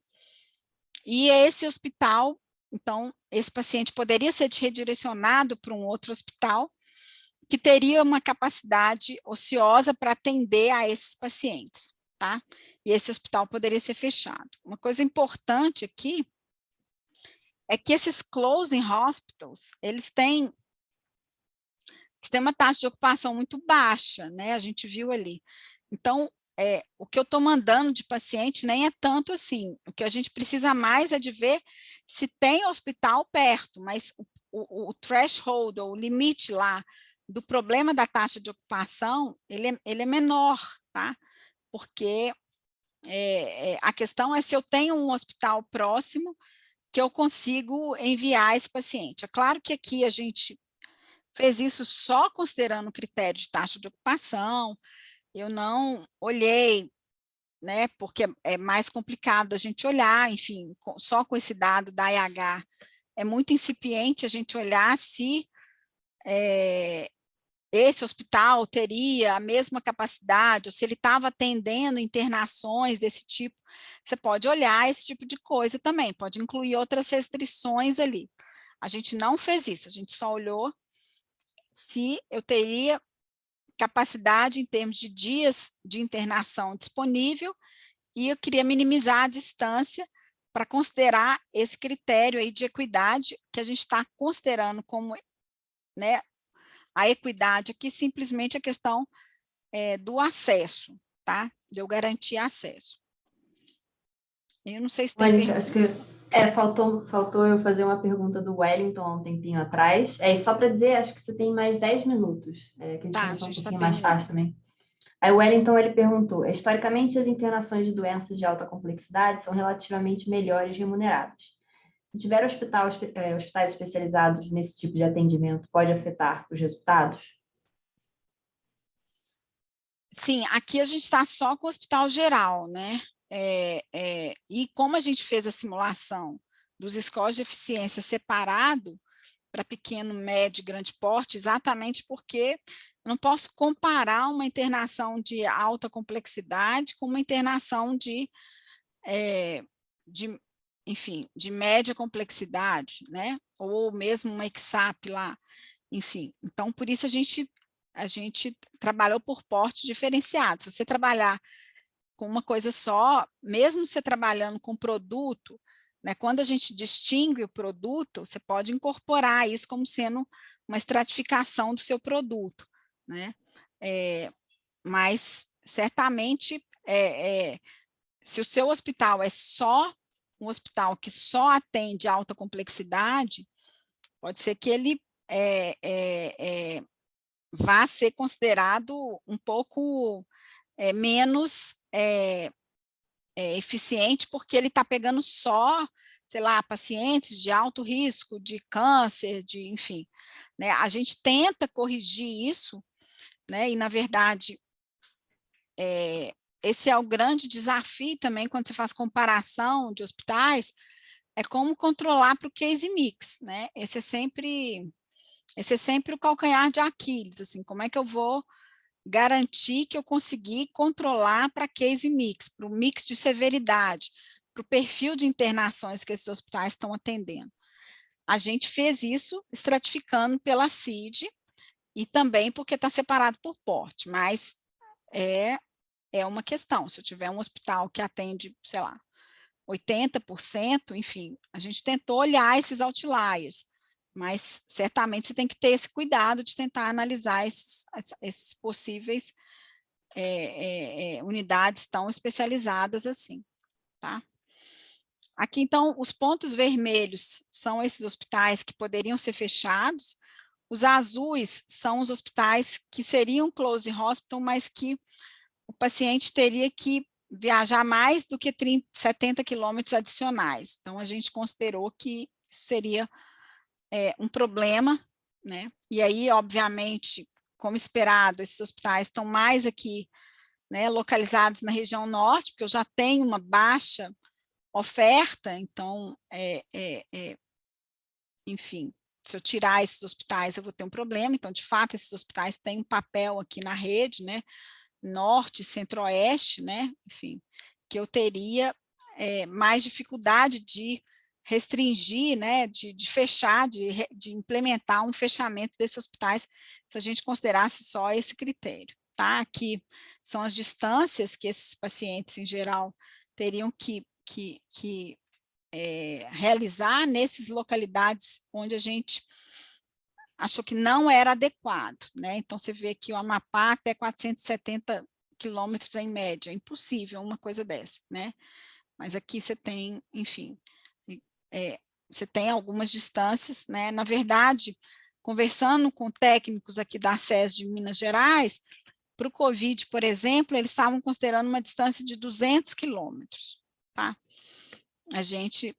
E esse hospital, então, esse paciente poderia ser redirecionado para um outro hospital que teria uma capacidade ociosa para atender a esses pacientes, tá? E esse hospital poderia ser fechado. Uma coisa importante aqui é que esses closing hospitals, eles têm uma taxa de ocupação muito baixa, né? A gente viu ali. Então, o que eu estou mandando de paciente nem é tanto assim. O que a gente precisa mais é de ver se tem hospital perto, mas o threshold, ou o limite lá do problema da taxa de ocupação, ele é menor, tá? Porque a questão é se eu tenho um hospital próximo que eu consigo enviar esse paciente. É claro que aqui a gente fez isso só considerando o critério de taxa de ocupação, eu não olhei, né, porque é mais complicado a gente olhar, enfim, só com esse dado da IH, é muito incipiente a gente olhar se esse hospital teria a mesma capacidade, ou se ele estava atendendo internações desse tipo. Você pode olhar esse tipo de coisa também, pode incluir outras restrições ali. A gente não fez isso, a gente só olhou se eu teria capacidade em termos de dias de internação disponível, e eu queria minimizar a distância para considerar esse critério aí de equidade, que a gente está considerando como, né, a equidade aqui, simplesmente a questão do acesso, tá? De eu garantir acesso. Eu não sei se tem Mônica, acho que faltou eu fazer uma pergunta do Wellington há um tempinho atrás. E só para dizer, acho que você tem mais 10 minutos, que a gente começou um pouquinho mais tarde também. Aí o Wellington, ele perguntou, historicamente as internações de doenças de alta complexidade são relativamente melhores remuneradas. Se tiver hospitais especializados nesse tipo de atendimento, pode afetar os resultados? Sim, aqui a gente está só com o hospital geral, né? E como a gente fez a simulação dos scores de eficiência separado para pequeno, médio e grande porte, exatamente porque eu não posso comparar uma internação de alta complexidade com uma internação enfim, de média complexidade, né? Ou mesmo uma EXAP lá, enfim. Então, por isso a gente trabalhou por porte diferenciado. Se você trabalhar com uma coisa só, mesmo você trabalhando com produto, né, quando a gente distingue o produto, você pode incorporar isso como sendo uma estratificação do seu produto, né? Mas, certamente, se o seu hospital é só um hospital que só atende alta complexidade, pode ser que ele vá ser considerado um pouco menos eficiente, porque ele está pegando só, sei lá, pacientes de alto risco, de câncer, enfim. Né? A gente tenta corrigir isso, né? E, na verdade, esse é o grande desafio também, quando você faz comparação de hospitais, é como controlar para o case mix, né? Esse é sempre o calcanhar de Aquiles, assim, como é que eu vou garantir que eu consegui controlar para case mix, para o mix de severidade, para o perfil de internações que esses hospitais estão atendendo. A gente fez isso estratificando pela CID e também porque está separado por porte, mas é uma questão. Se eu tiver um hospital que atende, sei lá, 80%, enfim, a gente tentou olhar esses outliers, mas certamente você tem que ter esse cuidado de tentar analisar esses possíveis unidades tão especializadas assim, tá? Aqui, então, os pontos vermelhos são esses hospitais que poderiam ser fechados, Os azuis são os hospitais que seriam close hospital, mas que o paciente teria que viajar mais do que 70 quilômetros adicionais. Então, a gente considerou que isso seria um problema, né? E aí, obviamente, como esperado, esses hospitais estão mais aqui, né, localizados na região norte, porque eu já tenho uma baixa oferta, então, enfim, se eu tirar esses hospitais, eu vou ter um problema. Então, de fato, esses hospitais têm um papel aqui na rede, né, norte, centro-oeste, né, enfim, que eu teria mais dificuldade de restringir, né, de fechar, de implementar um fechamento desses hospitais, se a gente considerasse só esse critério, tá? Aqui são as distâncias que esses pacientes, em geral, teriam que realizar nesses localidades onde a gente achou que não era adequado, né? Então, você vê aqui o Amapá até 470 quilômetros em média, é impossível uma coisa dessa, né? Mas aqui você tem, enfim, você tem algumas distâncias, né? Na verdade, conversando com técnicos aqui da SES de Minas Gerais, para o Covid, por exemplo, eles estavam considerando uma distância de 200 quilômetros, tá? A gente,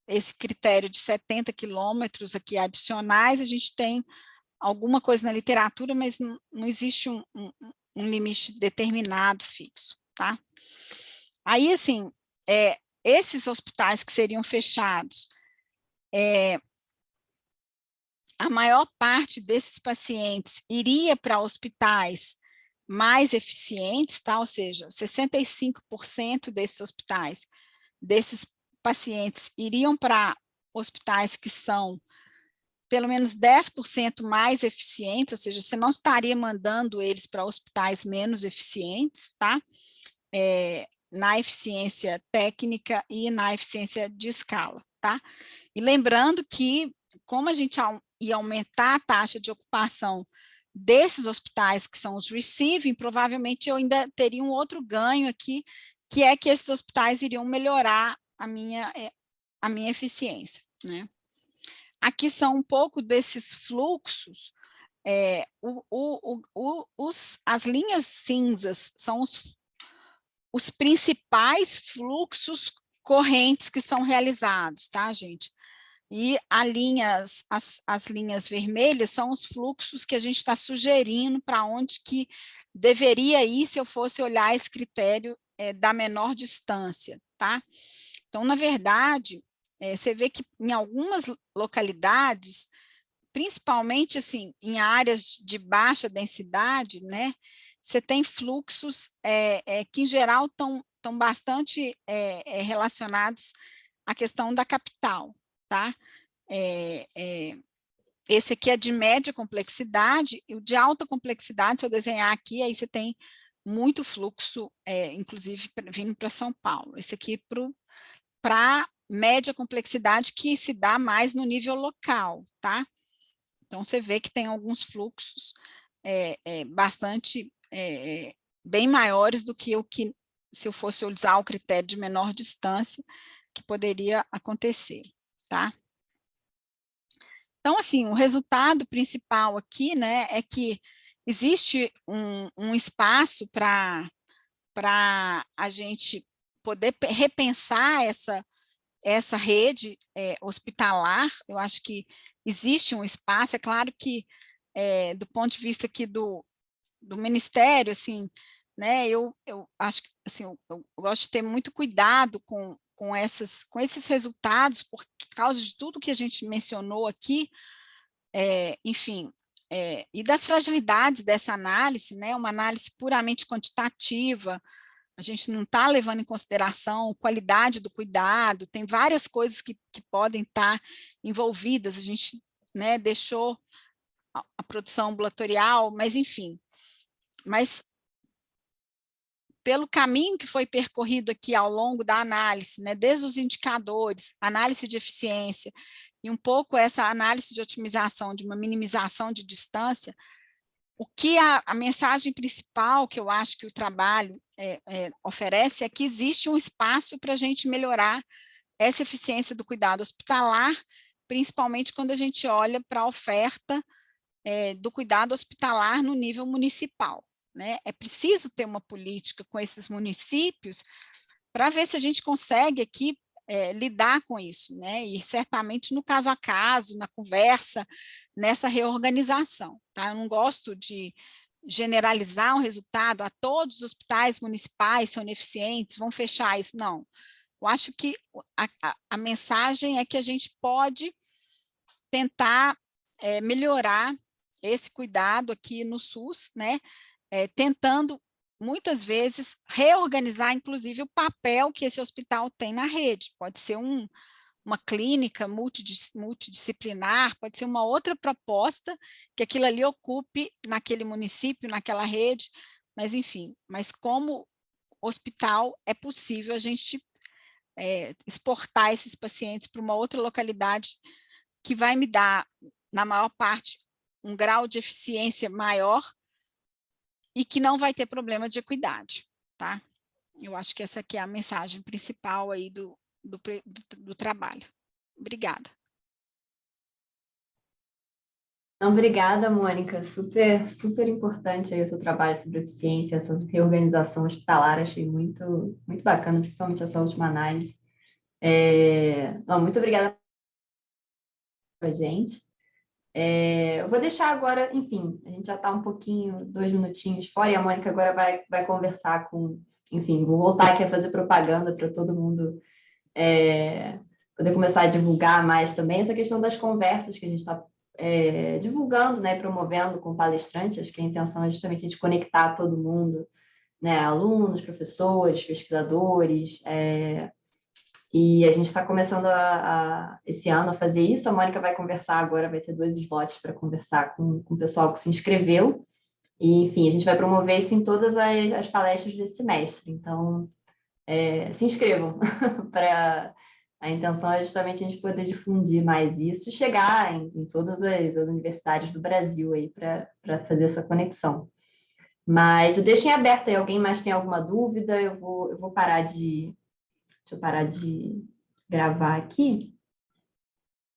esse critério de 70 quilômetros aqui adicionais, a gente tem alguma coisa na literatura, mas não existe um limite determinado fixo, tá? Aí, assim, esses hospitais que seriam fechados, a maior parte desses pacientes iria para hospitais mais eficientes, tá? Ou seja, 65% desses hospitais, desses pacientes, iriam para hospitais que são pelo menos 10% mais eficientes, ou seja, você não estaria mandando eles para hospitais menos eficientes, tá? Na eficiência técnica e na eficiência de escala, tá? E lembrando que, como a gente ia aumentar a taxa de ocupação desses hospitais que são os receiving, provavelmente eu ainda teria um outro ganho aqui, que é que esses hospitais iriam melhorar a minha eficiência, né? Aqui são um pouco desses fluxos. As linhas cinzas são os principais fluxos correntes que são realizados, tá, gente? E as linhas vermelhas são os fluxos que a gente está sugerindo para onde que deveria ir se eu fosse olhar esse critério da menor distância, tá? Então, na verdade, você vê que em algumas localidades, principalmente assim, em áreas de baixa densidade, né, você tem fluxos que, em geral, estão bastante relacionados à questão da capital, tá? Esse aqui é de média complexidade, e o de alta complexidade, se eu desenhar aqui, aí você tem muito fluxo, inclusive vindo para São Paulo. Esse aqui para média complexidade, que se dá mais no nível local, tá? Então, você vê que tem alguns fluxos bastante, bem maiores do que se eu fosse usar o critério de menor distância, que poderia acontecer, tá? Então, assim, o resultado principal aqui, né, é que existe um espaço para a gente poder repensar essa rede hospitalar. Eu acho que existe um espaço. É claro que, do ponto de vista aqui do Ministério, assim, né, eu acho que, assim, eu gosto de ter muito cuidado com esses resultados, por causa de tudo que a gente mencionou aqui, enfim, e das fragilidades dessa análise, né, uma análise puramente quantitativa. A gente não está levando em consideração qualidade do cuidado, tem várias coisas que podem estar envolvidas. A gente, né, deixou a produção ambulatorial, mas enfim. Mas pelo caminho que foi percorrido aqui ao longo da análise, né, desde os indicadores, análise de eficiência, e um pouco essa análise de otimização, de uma minimização de distância, o que a mensagem principal que eu acho que o trabalho oferece é que existe um espaço para a gente melhorar essa eficiência do cuidado hospitalar, principalmente quando a gente olha para a oferta do cuidado hospitalar no nível municipal, né? É preciso ter uma política com esses municípios para ver se a gente consegue aqui lidar com isso, né? E certamente no caso a caso, na conversa, nessa reorganização, tá? Eu não gosto de generalizar um resultado, a todos os hospitais municipais são ineficientes, vão fechar isso, não. Eu acho que a mensagem é que a gente pode tentar melhorar esse cuidado aqui no SUS, né? Tentando, muitas vezes, reorganizar, inclusive, o papel que esse hospital tem na rede. Pode ser uma clínica multidisciplinar, pode ser uma outra proposta que aquilo ali ocupe naquele município, naquela rede, mas, enfim, mas como hospital é possível a gente exportar esses pacientes para uma outra localidade que vai me dar, na maior parte, um grau de eficiência maior e que não vai ter problema de equidade, tá? Eu acho que essa aqui é a mensagem principal aí do trabalho. Obrigada. Obrigada, Mônica. Super, super importante aí o seu trabalho sobre eficiência, essa reorganização hospitalar. Achei muito, muito bacana, principalmente essa última análise. Muito obrigada com a gente. Eu vou deixar agora, enfim, a gente já está um pouquinho, 2 minutinhos fora, e a Mônica agora vai conversar enfim, vou voltar aqui a fazer propaganda para todo mundo poder começar a divulgar mais também essa questão das conversas que a gente está divulgando, né, promovendo com palestrantes. Acho que a intenção é justamente a gente conectar todo mundo, né, alunos, professores, pesquisadores, e a gente está começando esse ano a fazer isso. A Mônica vai conversar agora, vai ter 2 slots para conversar com o pessoal que se inscreveu. E, enfim, a gente vai promover isso em todas as palestras desse semestre. Então, se inscrevam. A intenção é justamente a gente poder difundir mais isso e chegar em todas as universidades do Brasil aí para fazer essa conexão. Mas eu deixo em aberto aí, alguém mais tem alguma dúvida? Eu vou parar de... Deixa eu parar de gravar aqui.